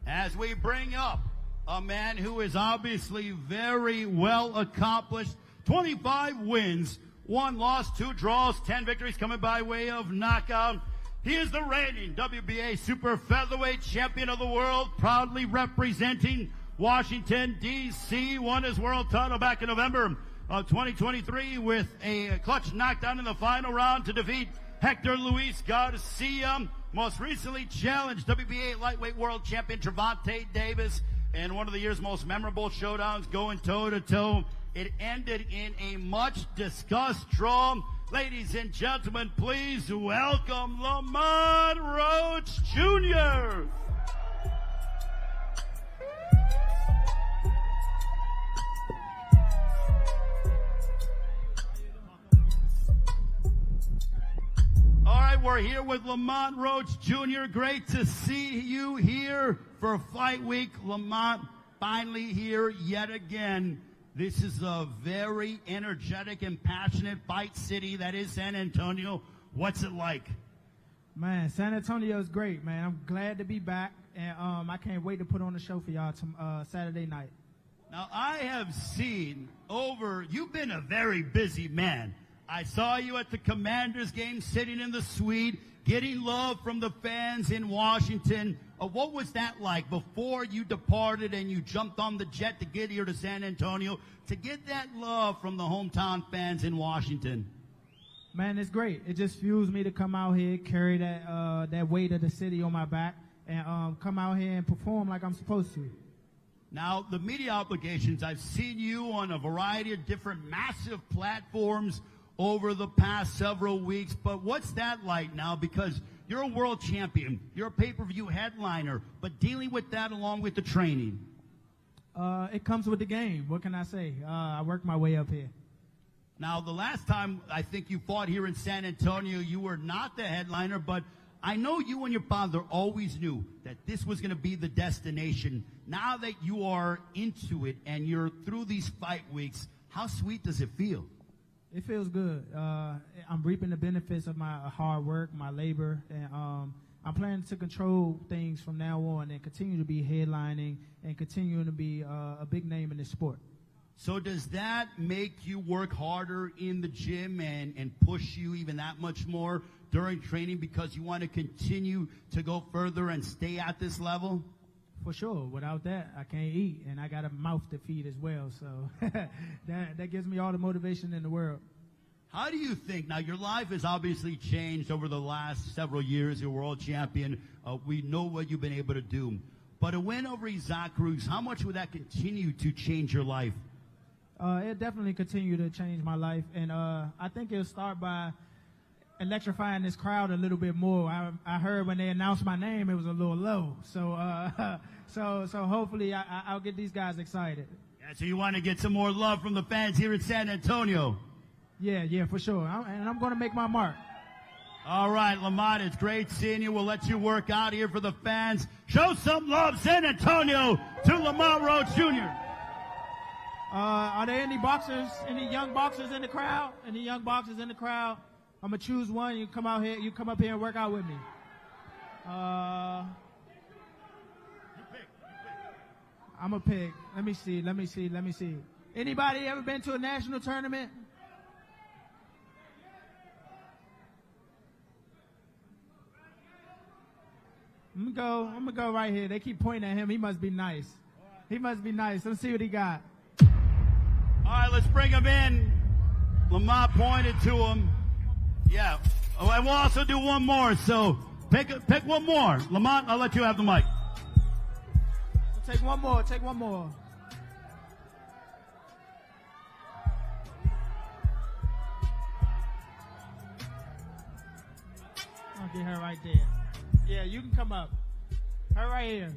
as we bring up a man who is obviously very well accomplished. 25 wins, 1 loss, 2 draws, 10 victories coming by way of knockout. He is the reigning WBA super featherweight champion of the world, proudly representing Washington, D.C., won his world title back in November of 2023 with a clutch knockdown in the final round to defeat Hector Luis Garcia. Most recently challenged WBA lightweight world champion Gervonta Davis in one of the year's most memorable showdowns, going toe-to-toe. It ended in a much-discussed draw. Ladies and gentlemen, please welcome Lamont Roach Jr. All right, we're here with Lamont Roach Jr. Great to see you here for Fight Week. Lamont, finally here yet again. This is a very energetic and passionate fight city that is San Antonio. What's it like? Man, San Antonio is great, man. I'm glad to be back, and I can't wait to put on the show for y'all Saturday night. Now, I have seen you've been a very busy man. I saw you at the Commanders game sitting in the suite, getting love from the fans in Washington. What was that like before you departed and you jumped on the jet to get here to San Antonio to get that love from the hometown fans in Washington? Man, it's great. It just fuels me to come out here, carry that weight of the city on my back, and come out here and perform like I'm supposed to. Now, the media obligations, I've seen you on a variety of different massive platforms. over the past several weeks, but what's that like now? Because you're a world champion, you're a pay-per-view headliner, but dealing with that along with the training. It comes with the game. What can I say? I worked my way up here. Now, the last time I think you fought here in San Antonio, you were not the headliner, but I know you and your father always knew that this was going to be the destination. Now that you are into it and you're through these fight weeks, how sweet does it feel? It feels good. I'm reaping the benefits of my hard work, my labor, and I'm planning to control things from now on and continue to be headlining and continuing to be a big name in this sport. So does that make you work harder in the gym and push you even that much more during training because you want to continue to go further and stay at this level? For sure. Without that, I can't eat, and I got a mouth to feed as well. So that gives me all the motivation in the world. How do you think, now your life has obviously changed over the last several years, you're world champion, we know what you've been able to do, but a win over Isaac Cruz, how much would that continue to change your life? It'll definitely continue to change my life, and I think it'll start by electrifying this crowd a little bit more. I heard when they announced my name, it was a little low, so hopefully I'll get these guys excited. Yeah, so you want to get some more love from the fans here in San Antonio? Yeah, for sure. And I'm going to make my mark. All right, Lamont, it's great seeing you. We'll let you work out here for the fans. Show some love, San Antonio, to Lamont Roach Jr. Are there any boxers, any young boxers in the crowd? Any young boxers in the crowd? I'm going to choose one. You come out here. You come up here and work out with me. I'm a pick. Let me see. Anybody ever been to a national tournament? I'm gonna go right here. They keep pointing at him. He must be nice. Let's see what he got. All right, let's bring him in. Lamont pointed to him. Yeah. Oh, and we'll also do one more. So pick one more. Lamont, I'll let you have the mic. Take one more. I'll get her right there. Yeah, you can come up. Her right here.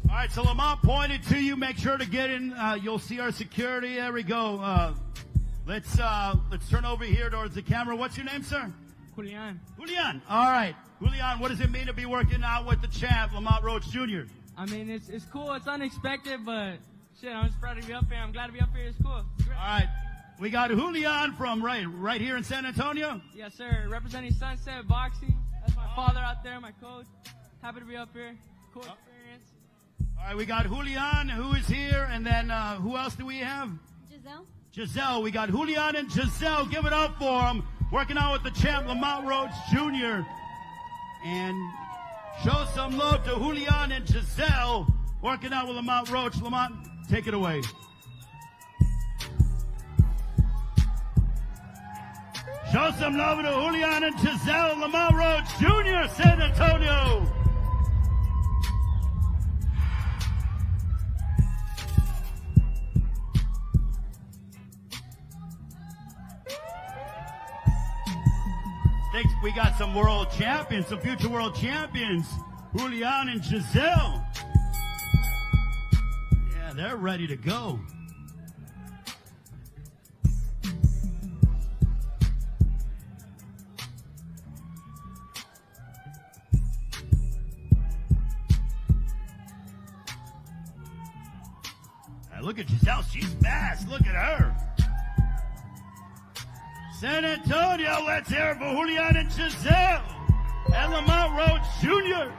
All right, so Lamont pointed to you. Make sure to get in. You'll see our security. There we go. Let's turn over here towards the camera. What's your name, sir? Julian. All right. Julian, what does it mean to be working out with the champ, Lamont Roach Jr.? I mean, it's cool. It's unexpected, but shit, I'm just proud to be up here. I'm glad to be up here. It's cool. All right. We got Julian from right here in San Antonio. Yes, sir. Representing Sunset Boxing. That's my father out there, my coach. Happy to be up here. Cool experience. All right, we got Julian, who is here, and then who else do we have? Giselle. We got Julian and Giselle. Give it up for them. Working out with the champ, Lamont Roach Jr. And show some love to Julian and Giselle. Working out with Lamont Roach. Lamont, take it away. Show some love to Julian and Giselle, Lamont Roach Jr., San Antonio. We got some world champions, some future world champions, Julian and Giselle. Yeah, they're ready to go. Look at Giselle, she's fast. Look at her. San Antonio, let's hear it for Julian and Giselle and Lamont Roach Jr.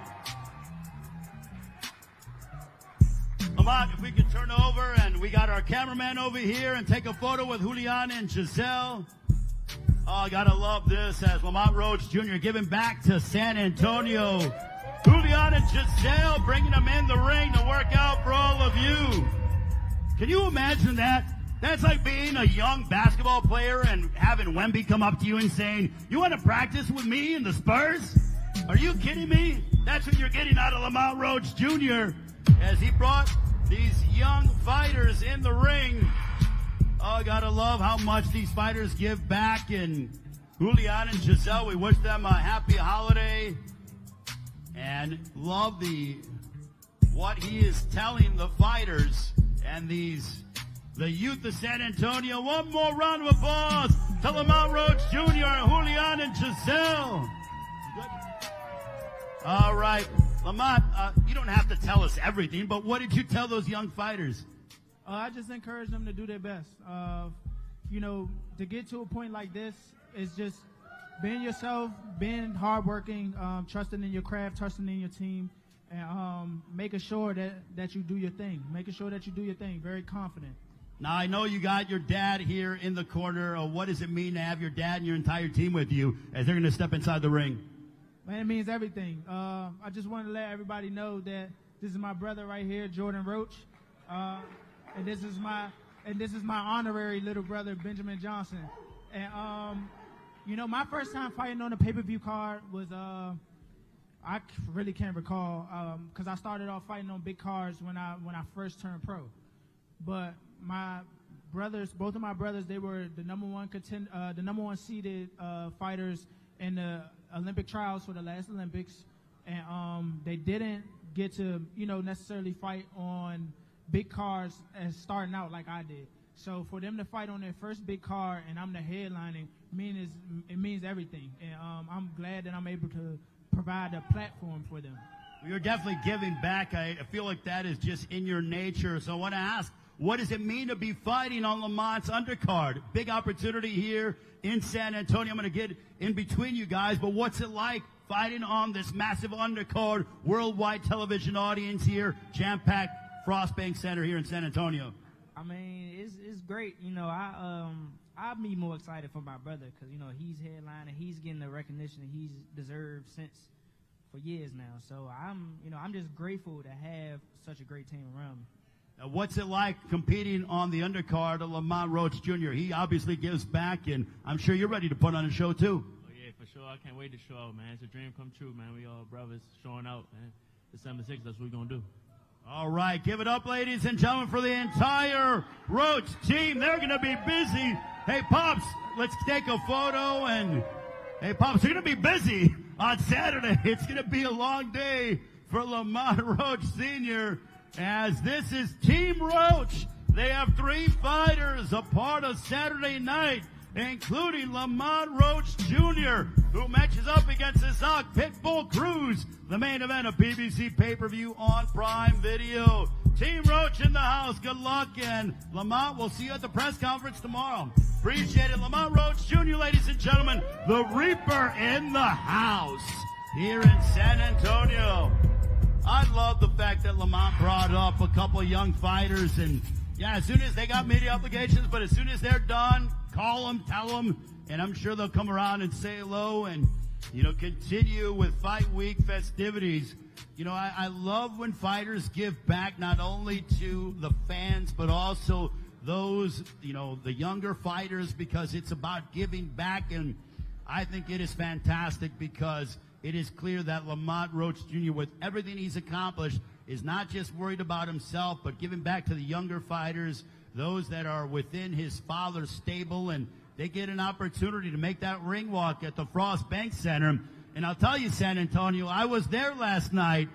Lamont, if we could turn over, and we got our cameraman over here and take a photo with Julian and Giselle. Oh, I gotta love this as Lamont Roach Jr. giving back to San Antonio. Julian and Giselle bringing them in the ring to work out for all of you. Can you imagine that? That's like being a young basketball player and having Wemby come up to you and saying, you want to practice with me in the Spurs? Are you kidding me? That's what you're getting out of Lamont Roach Jr. as he brought These young fighters in the ring. Oh, gotta love how much these fighters give back. And Julian and Giselle, we wish them a happy holiday. And love what he is telling the fighters and the youth of San Antonio. One more round of applause to Lamont Roach Jr., Julian, and Giselle. All right, Lamont, you don't have to tell us everything, but what did you tell those young fighters? I just encourage them to do their best. You know, to get to a point like this is just being yourself, being hardworking, trusting in your craft, trusting in your team, and making sure that you do your thing. Making sure that you do your thing. Very confident. Now, I know you got your dad here in the corner. What does it mean to have your dad and your entire team with you as they're going to step inside the ring? Man, it means everything. I just want to let everybody know that this is my brother right here, Jordan Roach, and this is my honorary little brother, Benjamin Johnson. And you know, my first time fighting on a pay-per-view card was I really can't recall because I started off fighting on big cards when I first turned pro. But my brothers, both of my brothers, they were the number one seeded fighters in the Olympic trials for the last Olympics, and they didn't get to, you know, necessarily fight on big cards as starting out like I did. So for them to fight on their first big card and I'm the headlining, it means everything. And I'm glad that I'm able to provide a platform for them. You're definitely giving back. I feel like that is just in your nature. So I want to ask, what does it mean to be fighting on Lamont's undercard? Big opportunity here in San Antonio. I'm going to get in between you guys, but what's it like fighting on this massive undercard, worldwide television audience here, jam-packed Frost Bank Center here in San Antonio? I mean, it's great. You know, I'll be more excited for my brother because, you know, he's headlining, he's getting the recognition that he's deserved for years now. So I'm just grateful to have such a great team around me. Now, what's it like competing on the undercard of Lamont Roach Jr.? He obviously gives back, and I'm sure you're ready to put on a show, too. Oh, yeah, for sure. I can't wait to show out, man. It's a dream come true, man. We all brothers showing out, man. December 6th, that's what we're going to do. All right, give it up, ladies and gentlemen, for the entire Roach team. They're going to be busy. Hey, Pops, let's take a photo. And, hey, Pops, you're going to be busy on Saturday. It's going to be a long day for Lamont Roach Sr., as this is Team Roach. They have 3 fighters a part of Saturday night, including Lamont Roach Jr., who matches up against Isaac Pitbull Cruz, the main event of PBC pay-per-view on Prime Video. Team Roach in the house. Good luck, and Lamont, we'll see you at the press conference tomorrow. Appreciate it. Lamont Roach Jr., ladies and gentlemen, the Reaper in the house here in San Antonio. I love the fact that Lamont brought up a couple of young fighters, and yeah, as soon as they got media obligations, but as soon as they're done, call them, tell them, and I'm sure they'll come around and say hello and, you know, continue with Fight Week festivities. You know, I love when fighters give back not only to the fans, but also those, you know, the younger fighters, because it's about giving back, and I think it is fantastic because it is clear that Lamont Roach Jr., with everything he's accomplished, is not just worried about himself, but giving back to the younger fighters, those that are within his father's stable, and they get an opportunity to make that ring walk at the Frost Bank Center. And I'll tell you, San Antonio, I was there last night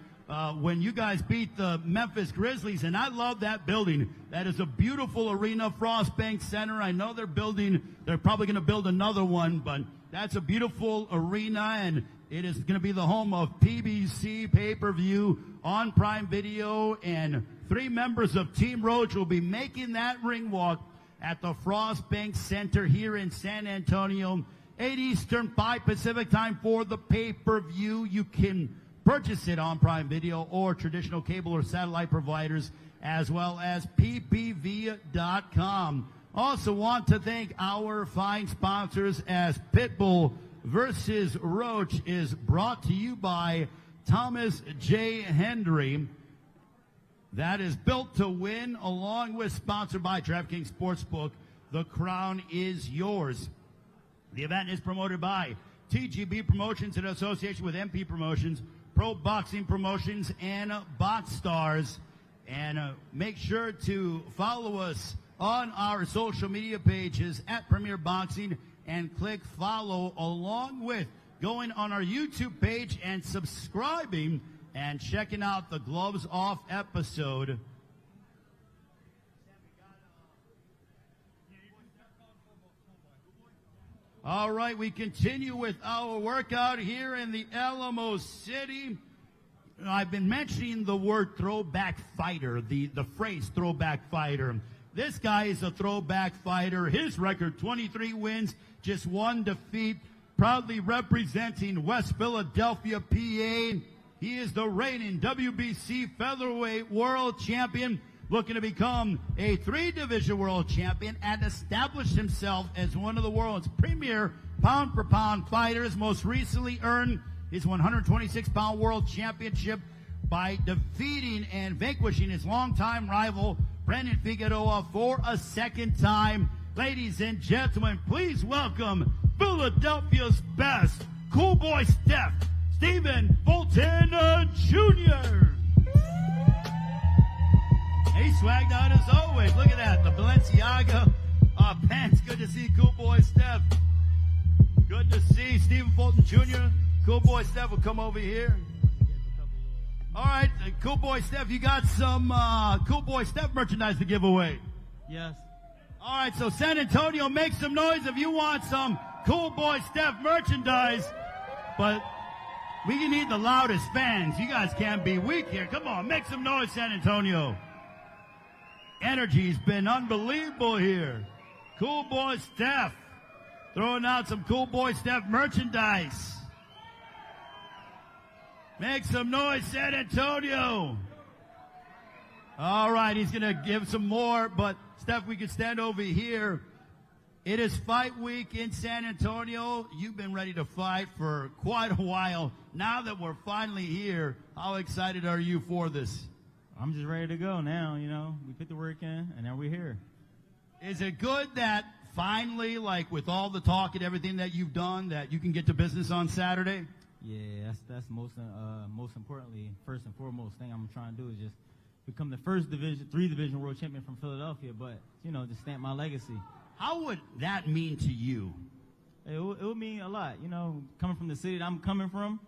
when you guys beat the Memphis Grizzlies, and I love that building. That is a beautiful arena, Frost Bank Center. I know they're probably going to build another one, but that's a beautiful arena, and it is going to be the home of PBC pay-per-view on Prime Video, and 3 members of Team Roach will be making that ring walk at the Frost Bank Center here in San Antonio. 8 Eastern, 5 Pacific time for the pay-per-view. You can purchase it on Prime Video or traditional cable or satellite providers, as well as ppv.com. Also want to thank our fine sponsors, as Pitbull versus Roach is brought to you by Thomas J. Hendry. That is built to win, along with sponsored by DraftKings Sportsbook. The crown is yours. The event is promoted by TGB Promotions in association with MP Promotions, Pro Boxing Promotions, and Box Stars. And make sure to follow us on our social media pages at Premier Boxing and click follow, along with going on our YouTube page and subscribing and checking out the Gloves Off episode. All right, we continue with our workout here in the Alamo City. I've been mentioning the word throwback fighter, the phrase throwback fighter. This guy is a throwback fighter. His record, 23 wins, just 1 defeat, proudly representing West Philadelphia, PA. He is the reigning WBC featherweight world champion, looking to become a 3-division world champion and establish himself as one of the world's premier pound-for-pound fighters. Most recently earned his 126-pound world championship by defeating and vanquishing his longtime rival, Brandon Figueroa, for a second time. Ladies and gentlemen, please welcome Philadelphia's best, Cool Boy Steph, Stephen Fulton Jr. He swagged out as always. Look at that, the Balenciaga pants. Good to see Cool Boy Steph. Good to see Stephen Fulton Jr. Cool Boy Steph will come over here. All right, Cool Boy Steph, you got some Cool Boy Steph merchandise to give away. Yes. All right, so San Antonio, make some noise if you want some Cool Boy Steph merchandise. But we need the loudest fans. You guys can't be weak here. Come on, make some noise, San Antonio. Energy's been unbelievable here. Cool Boy Steph throwing out some Cool Boy Steph merchandise. Make some noise, San Antonio. All right, he's going to give some more, but Steph, we can stand over here. It is fight week in San Antonio. You've been ready to fight for quite a while. Now that we're finally here, how excited are you for this? I'm just ready to go now, you know. We put the work in, and now we're here. Is it good that finally, like with all the talk and everything that you've done, that you can get to business on Saturday? Yeah, that's most importantly, first and foremost thing I'm trying to do is just become the first 3-division world champion from Philadelphia, but, you know, to stamp my legacy. How would that mean to you? It would mean a lot, you know, coming from the city that I'm coming from,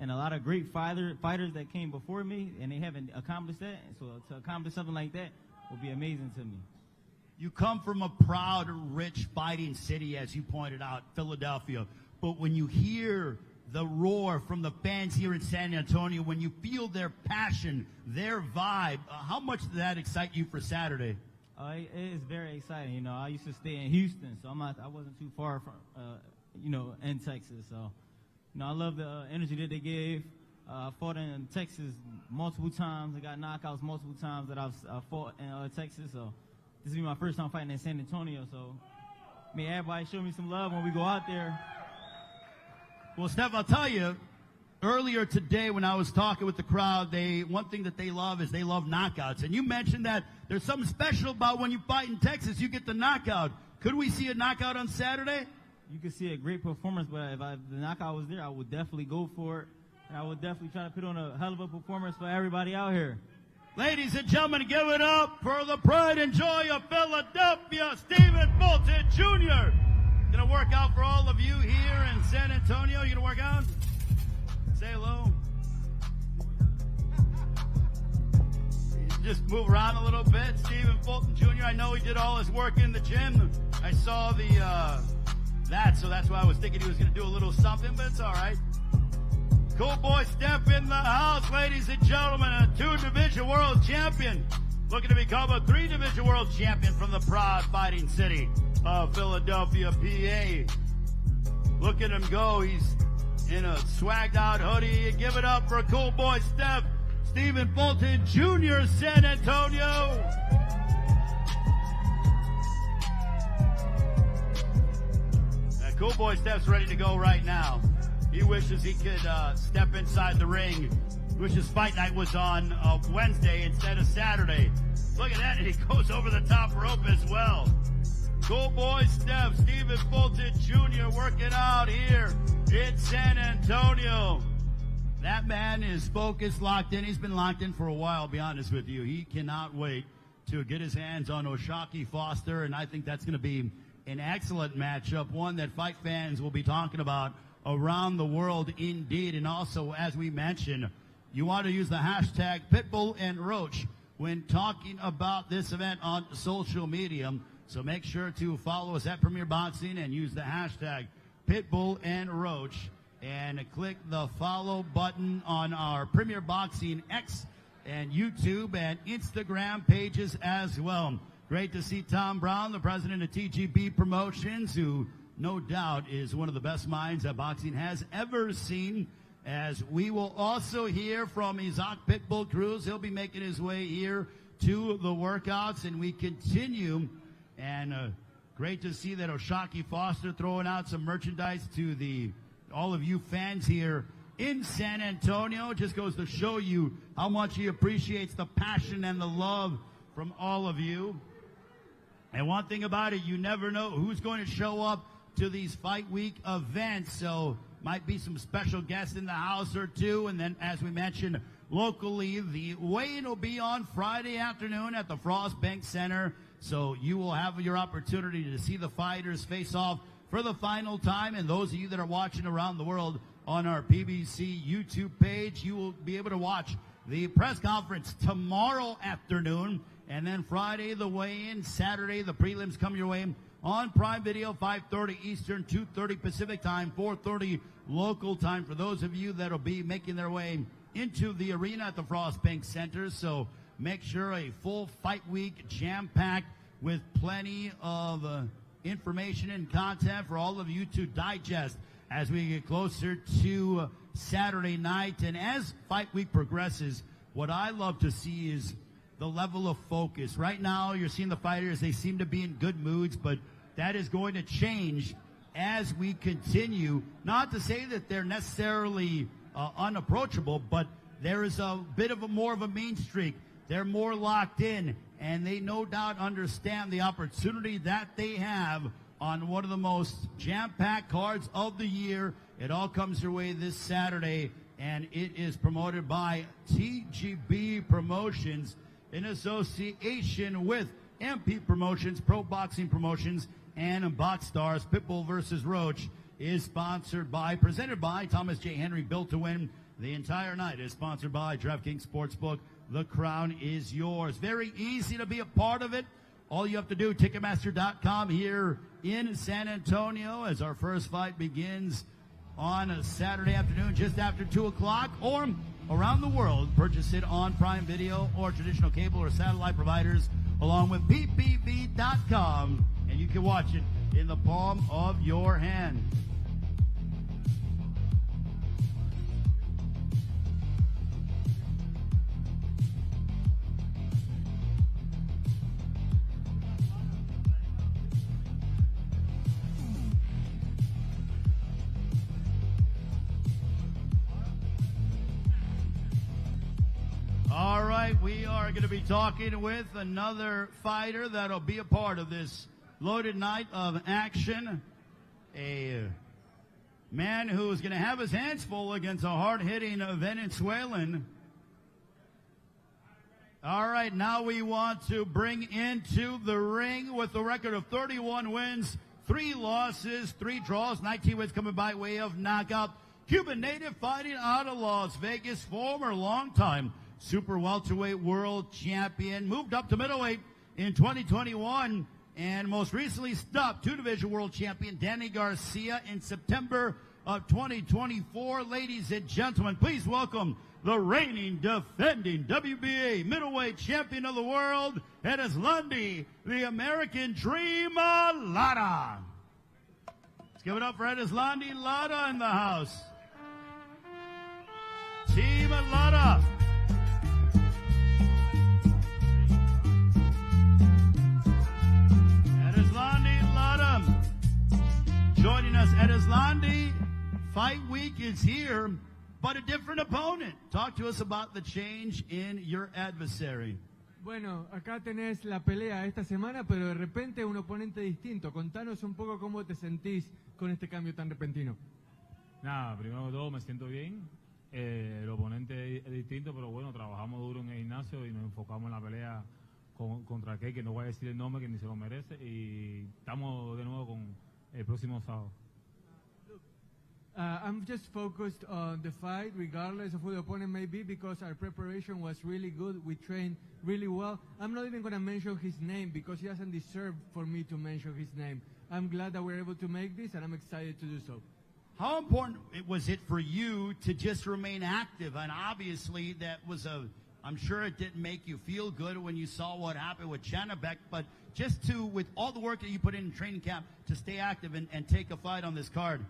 and a lot of great fighters that came before me, and they haven't accomplished that. So to accomplish something like that would be amazing to me. You come from a proud, rich, fighting city, as you pointed out, Philadelphia. But when you hear the roar from the fans here in San Antonio, when you feel their passion, their vibe, how much does that excite you for Saturday? It is very exciting. You know, I used to stay in Houston, so I wasn't too far from, you know, in Texas. So, you know, I love the energy that they gave. I fought in Texas multiple times. I got knockouts multiple times that I've fought in Texas. So this will be my first time fighting in San Antonio. So may everybody show me some love when we go out there. Well, Steph, I'll tell you, earlier today when I was talking with the crowd, one thing that they love is they love knockouts. And you mentioned that there's something special about when you fight in Texas, you get the knockout. Could we see a knockout on Saturday? You could see a great performance, but if the knockout was there, I would definitely go for it. And I would definitely try to put on a hell of a performance for everybody out here. Ladies and gentlemen, give it up for the pride and joy of Philadelphia, Stephen Fulton Jr. Gonna work out for all of you here in San Antonio. You gonna work out? Say hello. Just move around a little bit. Stephen Fulton Jr., I know he did all his work in the gym. I saw so that's why I was thinking he was gonna do a little something, but it's all right. Cool Boy Steph in the house, ladies and gentlemen, a 2-division world champion, looking to become a 3-division world champion from the proud fighting city of Philadelphia, PA. Look at him go. He's in a swagged out hoodie. Give it up for Cool Boy Steph, Stephen Fulton Jr., San Antonio. Cool Boy Steph's ready to go right now. He wishes he could step inside the ring. Wishes fight night was on Wednesday instead of Saturday. Look at that, and he goes over the top rope as well. Cool Boy Steph, Stephen Fulton Jr. working out here in San Antonio. That man is focused, locked in. He's been locked in for a while, I'll be honest with you. He cannot wait to get his hands on Oshaki Foster, and I think that's going to be an excellent matchup, one that fight fans will be talking about around the world indeed. And also, as we mentioned, you want to use the hashtag Pitbull and Roach when talking about this event on social media. So make sure to follow us at Premier Boxing and use the hashtag Pitbull and Roach, and click the follow button on our Premier Boxing X and YouTube and Instagram pages as well. Great to see Tom Brown, the president of TGB Promotions, who no doubt is one of the best minds that boxing has ever seen, as we will also hear from Isaac Pitbull Cruz. He'll be making his way here to the workouts, and we continue. And great to see that Oshaki Foster throwing out some merchandise to all of you fans here in San Antonio. Just goes to show you how much he appreciates the passion and the love from all of you. And one thing about it, you never know who's going to show up to these Fight Week events. So might be some special guests in the house or two. And then, as we mentioned, locally, the weigh-in will be on Friday afternoon at the Frost Bank Center. So you will have your opportunity to see the fighters face off for the final time. And those of you that are watching around the world on our PBC YouTube page, you will be able to watch the press conference tomorrow afternoon. And then Friday, the weigh-in. Saturday, the prelims come your way on Prime Video, 5:30 Eastern, 2:30 Pacific time, 4:30 local time for those of you that will be making their way into the arena at the Frost Bank Center. So make sure a full fight week, jam-packed with plenty of information and content for all of you to digest as we get closer to Saturday night. And as fight week progresses, what I love to see is the level of focus. Right now, you're seeing the fighters, they seem to be in good moods, but that is going to change as we continue. Not to say that they're necessarily unapproachable, but there is a bit of more of a mean streak. They're more locked in, and they no doubt understand the opportunity that they have on one of the most jam-packed cards of the year. It all comes your way this Saturday, and it is promoted by TGB Promotions in association with MP Promotions, Pro Boxing Promotions, and Box Stars. Pitbull versus Roach is presented by Thomas J. Henry, Built to Win. The entire night is sponsored by DraftKings Sportsbook. The crown is yours. Very easy to be a part of it. All you have to do, Ticketmaster.com here in San Antonio, as our first fight begins on a Saturday afternoon just after 2 o'clock, or around the world. Purchase it on Prime Video or traditional cable or satellite providers, along with PPV.com, and you can watch it in the palm of your hand. All right, we are going to be talking with another fighter that'll be a part of this loaded night of action. A man who's going to have his hands full against a hard-hitting Venezuelan. All right, now we want to bring into the ring with a record of 31 wins, 3 losses, 3 draws, 19 wins coming by way of knockout. Cuban native fighting out of Las Vegas, former longtime super welterweight world champion, moved up to middleweight in 2021, and most recently stopped 2-division world champion Danny Garcia in September of 2024. Ladies and gentlemen, please welcome the reigning, defending WBA middleweight champion of the world, Erislandy, the American Dream Lara. Let's give it up for Erislandy Lara in the house. Team Lara. Erislandy Lara joining us. Erislandy, Fight Week is here, but a different opponent. Talk to us about the change in your adversary. Bueno, acá tenés la pelea esta semana, pero de repente un oponente distinto. Contanos un poco cómo te sentís con este cambio tan repentino. Nada, primero que todo me siento bien. El oponente es distinto, pero bueno, trabajamos duro en el gimnasio y nos enfocamos en la pelea contra aquel que no voy a decir el nombre, que ni se lo merece, y estamos de nuevo con el próximo sábado. I'm just focused on the fight, regardless of who the opponent may be, because our preparation was really good. We trained really well. I'm not even going to mention his name because he doesn't deserve for me to mention his name. I'm glad that we're able to make this, and I'm excited to do so. How important was it for you to just remain active? And obviously that was I'm sure it didn't make you feel good when you saw what happened with Janibek, but just with all the work that you put in training camp, to stay active and take a fight on this card.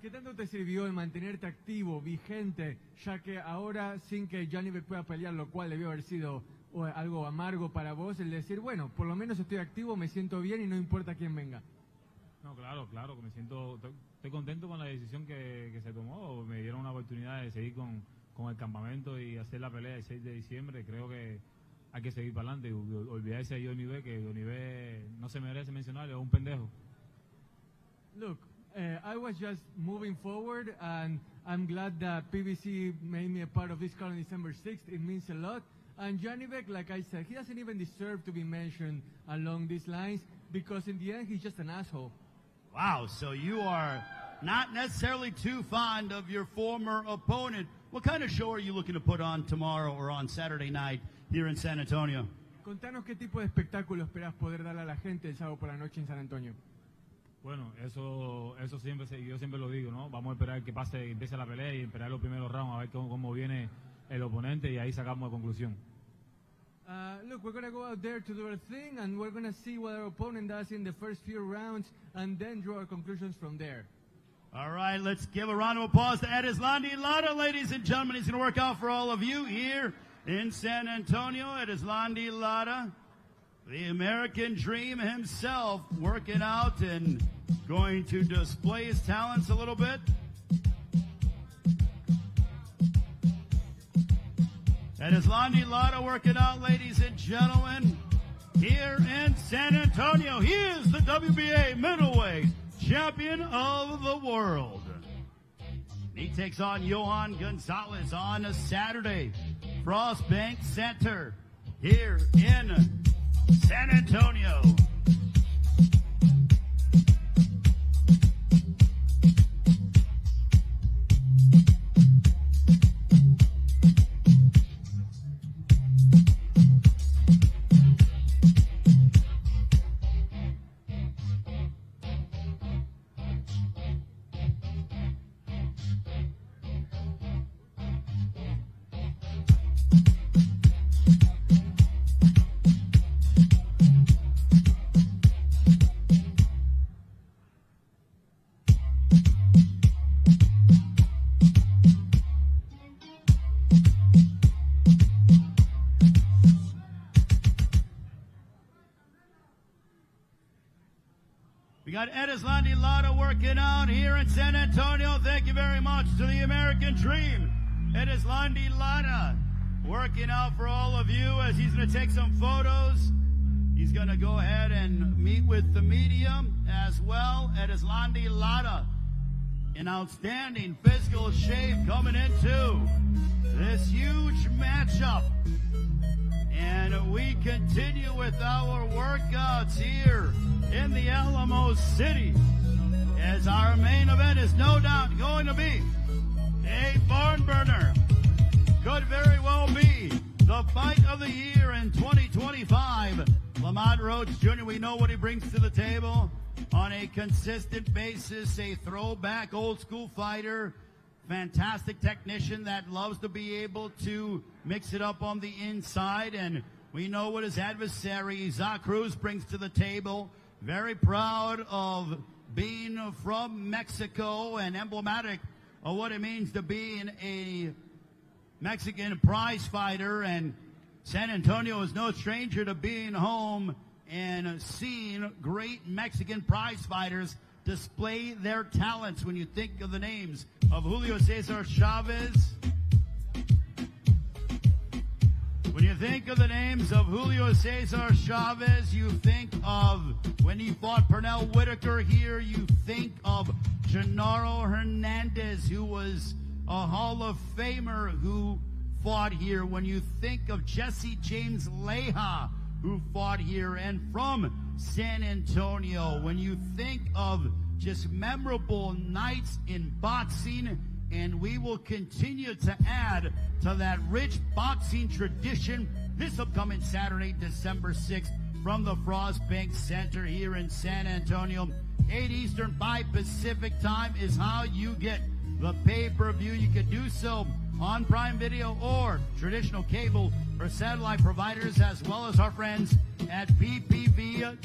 ¿Qué tanto te sirvió el mantenerte activo, vigente, ya que ahora sin que Janibek pueda pelear, lo cual debió haber sido algo amargo para vos, el decir, bueno, por lo menos estoy activo, me siento bien y no importa quién venga? No, claro, que me siento, estoy contento con la decisión que se tomó. Me dieron una oportunidad de seguir con el campamento y hacer la pelea el 6 de diciembre. Creo que hay que seguir para adelante y olvidarse de Janibek, que Janibek no se merece mencionar, es un pendejo. Look, I was just moving forward, and I'm glad that PBC made me a part of this card on December 6th. It means a lot. And Janibek, like I said, he doesn't even deserve to be mentioned along these lines, because in the end, he's just an asshole. Wow, so you are not necessarily too fond of your former opponent. What kind of show are you looking to put on tomorrow or on Saturday night here in San Antonio? Contanos qué tipo de espectáculo esperás poder darle a la gente el sábado por la noche en San Antonio. Bueno, eso siempre, yo siempre lo digo, ¿no? Vamos a esperar que empiece la pelea y esperar los primeros rounds, a ver cómo viene el oponente, y ahí sacamos la conclusión. Look, we're going to go out there to do our thing, and we're going to see what our opponent does in the first few rounds, and then draw our conclusions from there. All right, let's give a round of applause to Erislandy Lara, ladies and gentlemen. He's going to work out for all of you here in San Antonio. Erislandy Lara, the American Dream himself, working out and going to display his talents a little bit. Erislandy Lara working out, ladies and gentlemen, here in San Antonio. He is the WBA middleweight champion of the world. He takes on Johan Gonzalez on a Saturday, Frost Bank Center here in San Antonio. We got Erislandy Lara working out here in San Antonio. Thank you very much to the American Dream. Erislandy Lara working out for all of you as he's going to take some photos. He's going to go ahead and meet with the media as well. Erislandy Lara, in outstanding physical shape coming into this huge matchup. And we continue with our workouts here in the Alamo City, as our main event is no doubt going to be a barn burner. Could very well be the fight of the year in 2025. Lamont Roach Jr., we know what he brings to the table on a consistent basis, a throwback old school fighter, fantastic technician that loves to be able to mix it up on the inside, and we know what his adversary, Isaac Cruz, brings to the table. Very proud of being from Mexico and emblematic of what it means to be a Mexican prize fighter, and San Antonio is no stranger to being home and seeing great Mexican prize fighters display their talents. When you think of the names of Julio Cesar Chavez, when you think of the names of Julio Cesar Chavez, you think of when he fought Pernell Whitaker here, you think of Gennaro Hernandez, who was a Hall of Famer who fought here. When you think of Jesse James Leija, who fought here, and from San Antonio, when you think of just memorable nights in boxing, and we will continue to add to that rich boxing tradition this upcoming Saturday, December 6th, from the Frost Bank Center here in San Antonio. 8 Eastern, 5 Pacific time is how you get the pay-per-view. You can do so on Prime Video or traditional cable or satellite providers, as well as our friends at ppv.com.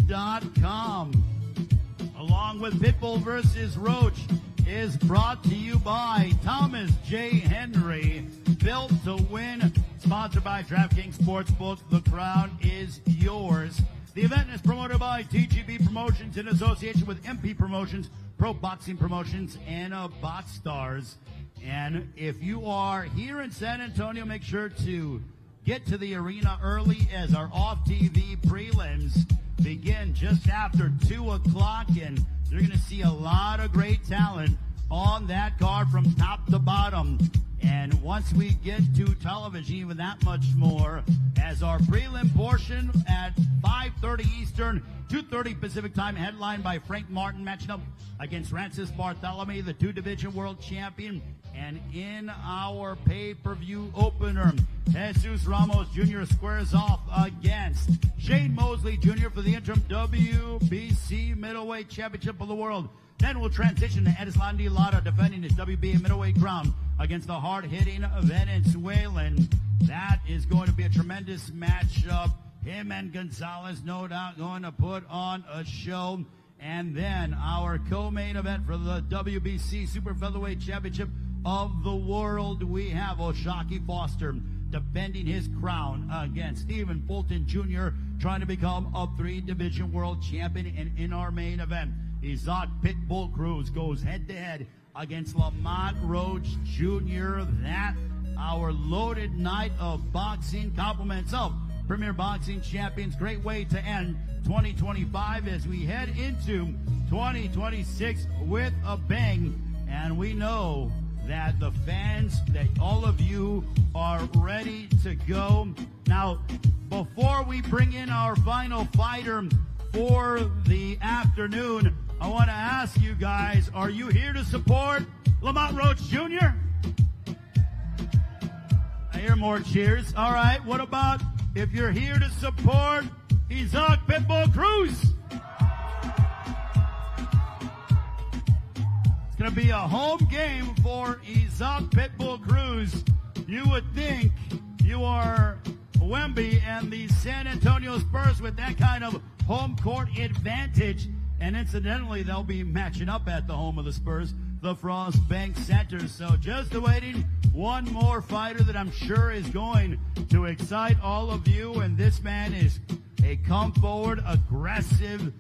Along with Pitbull versus Roach is brought to you by Thomas J. Henry, built to win, sponsored by DraftKings Sportsbook. The crown is yours. The event is promoted by TGB Promotions in association with MP Promotions, Pro Boxing Promotions, and Box Stars. And if you are here in San Antonio, make sure to get to the arena early, as our off-TV prelims begin just after 2 o'clock, and you're going to see a lot of great talent on that card from top to bottom. And once we get to television, even that much more, as our prelim portion at 5:30 Eastern, 2:30 Pacific time, headlined by Frank Martin, matching up against Francis Bartholomew, the 2-division world champion. And in our pay-per-view opener, Jesus Ramos Jr. squares off against Shane Mosley Jr. for the interim WBC middleweight championship of the world. Then we'll transition to Erislandy Lara defending his WBA middleweight crown against the hard-hitting Venezuelan. That is going to be a tremendous matchup. Him and Gonzalez, no doubt, going to put on a show. And then our co-main event for the WBC Super Featherweight Championship of the world, we have O'Shaquie Foster defending his crown against Stephen Fulton Jr., trying to become a 3-division world champion. And in our main event, Isaac Pitbull Cruz goes head-to-head against Lamont Roach Jr. That, our loaded night of boxing, compliments of Premier Boxing Champions. Great way to end 2025 as we head into 2026 with a bang. And we know that the fans, that all of you are ready to go. Now, before we bring in our final fighter for the afternoon, I want to ask you guys, are you here to support Lamont Roach Jr.? I hear more cheers. All right, what about if you're here to support Isaac Pitbull Cruz? It's going to be a home game for Isaac Pitbull Cruz. You would think you are Wemby and the San Antonio Spurs with that kind of home court advantage. And incidentally, they'll be matching up at the home of the Spurs, the Frost Bank Center. So just awaiting one more fighter that I'm sure is going to excite all of you. And this man is a come forward, aggressive,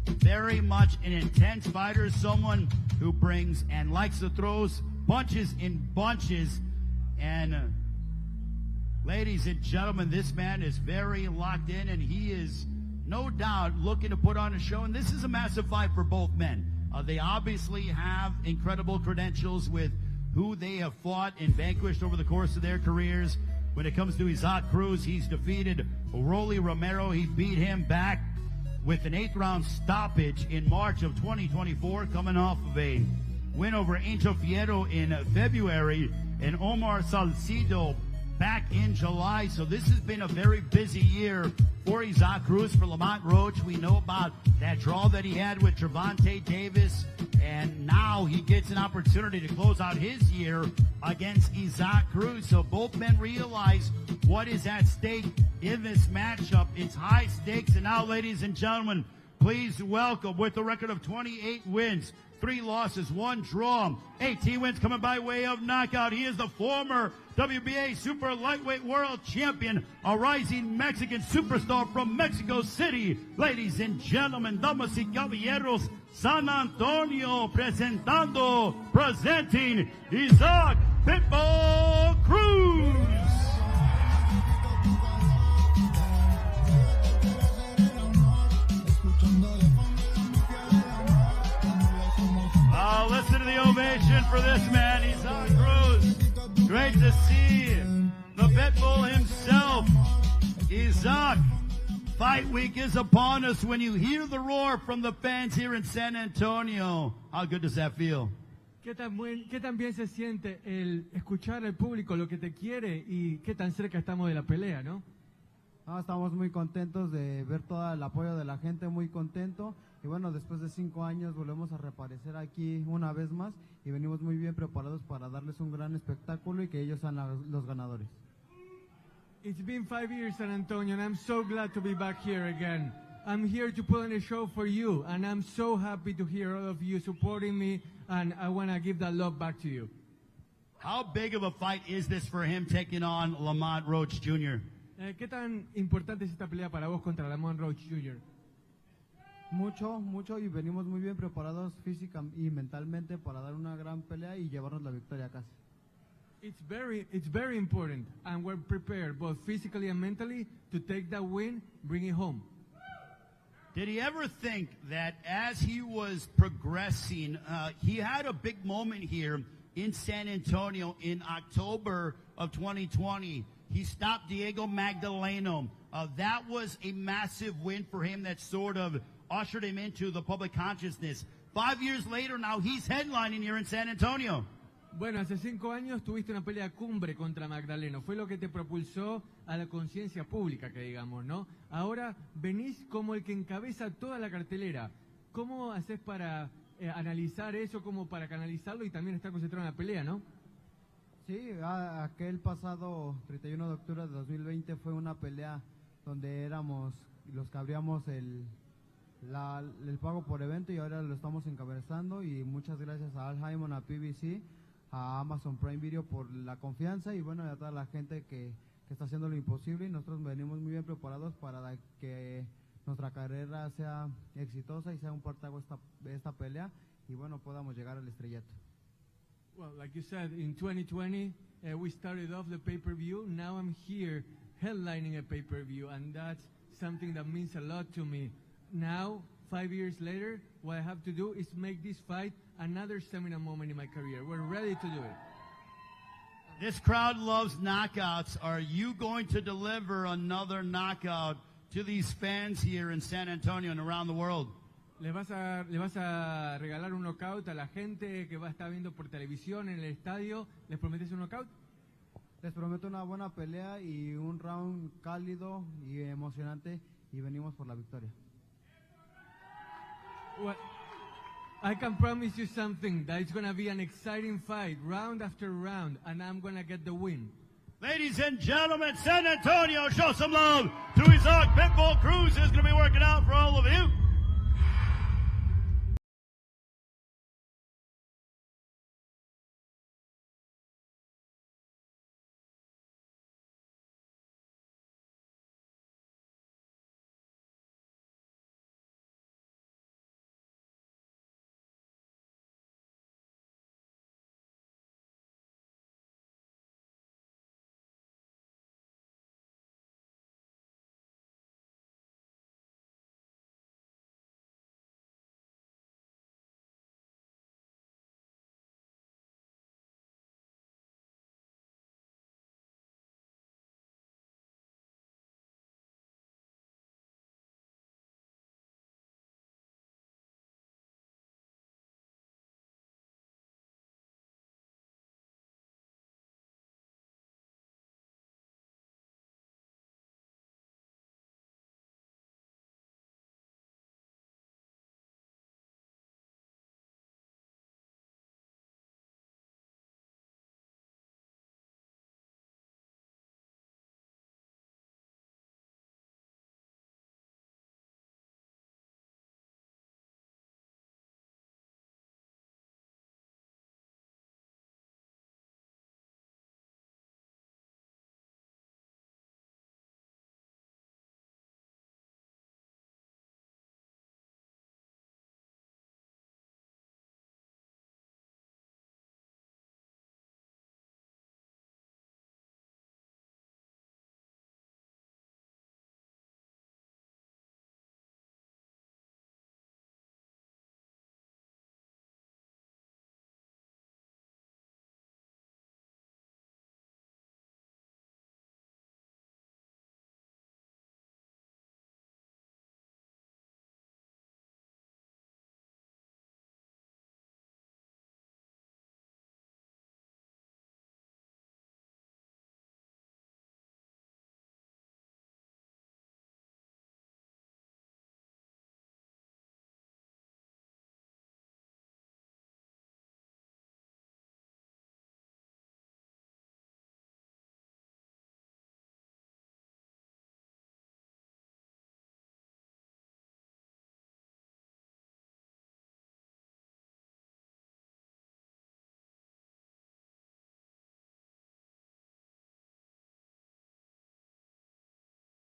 very much an intense fighter, someone who brings and likes to throw punches in bunches. And ladies and gentlemen, this man is very locked in, and he is no doubt looking to put on a show. And this is a massive fight for both men. They obviously have incredible credentials with who they have fought and vanquished over the course of their careers. When it comes to Isaac Cruz, he's defeated Rolly Romero. He beat him back with an 8th-round stoppage in March of 2024, coming off of a win over Angel Fierro in February and Omar Salcido back in July. So this has been a very busy year for Isaac Cruz. For Lamont Roach, we know about that draw that he had with Gervonta Davis, and now he gets an opportunity to close out his year against Isaac Cruz. So both men realize what is at stake in this matchup. It's high stakes. And now, ladies and gentlemen, please welcome, with a record of 28 wins, 3 losses, 1 draw, 18 wins coming by way of knockout. He is the former WBA Super Lightweight World Champion, a rising Mexican superstar from Mexico City. Ladies and gentlemen, damas y caballeros, San Antonio presenting Isaac Pitbull Cruz. Listen to the ovation. celebration for this man, Isaac Cruz. Great to see the Pitbull himself. Isaac, fight week is upon us. When you hear the roar from the fans here in San Antonio, how good does that feel? ¿Qué tan bien se siente el escuchar al público lo que te quiere y qué tan cerca estamos de la pelea, ¿no? Estamos muy contentos de ver todo el apoyo de la gente, muy contento. Y bueno, después de 5 años volvemos a reaparecer aquí una vez más y venimos muy bien preparados para darles un gran espectáculo y que ellos sean los ganadores. It's been 5 years, San Antonio, and I'm so glad to be back here again. I'm here to put on a show for you, and I'm so happy to hear all of you supporting me, and I want to give that love back to you. How big of a fight is this for him taking on Lamont Roach Jr.? ¿Qué tan importante es esta pelea para vos contra Lamont Roach Jr.? Mucho, y venimos muy bien preparados física y mentalmente para dar una gran pelea y llevarnos la victoria a casa. It's very important, and we're prepared both physically and mentally to take that win, bring it home. Did he ever think that as he was progressing, he had a big moment here in San Antonio in October of 2020. He stopped Diego Magdaleno. That was a massive win for him that sort of ushered him into the public consciousness. 5 years later, now he's headlining here in San Antonio. Bueno, hace 5 años tuviste una pelea cumbre contra Magdaleno. Fue lo que te propulsó a la conciencia pública, que digamos, ¿no? Ahora venís como el que encabeza toda la cartelera. ¿Cómo haces para analizar eso, como para canalizarlo y también estar concentrado en la pelea, no? Sí, aquel pasado 31 de octubre de 2020 fue una pelea donde éramos los que abríamos el pago por evento y ahora lo estamos encabezando y muchas gracias a Al Haymon, a PBC, a Amazon Prime Video por la confianza y bueno, a toda la gente que está haciendo lo imposible y nosotros venimos muy bien preparados para que nuestra carrera sea exitosa y sea un partago esta pelea y bueno, podamos llegar al estrellato. Well, like you said, in 2020, we started off the pay-per-view. Now I'm here headlining a pay-per-view, and that's something that means a lot to me. Now, 5 years later, what I have to do is make this fight another seminal moment in my career. We're ready to do it. This crowd loves knockouts. Are you going to deliver another knockout to these fans here in San Antonio and around the world? ¿Le vas a regalar un knockout a la gente que va a estar viendo por televisión en el estadio? ¿Les prometes un knockout? Les prometo una buena pelea y un round cálido y emocionante y venimos por la victoria. Well, I can promise you something, that it's going to be an exciting fight, round after round, and I'm going to get the win. Ladies and gentlemen, San Antonio, show some love to Isaac Pitbull Cruz, who's going to be working out for all of you.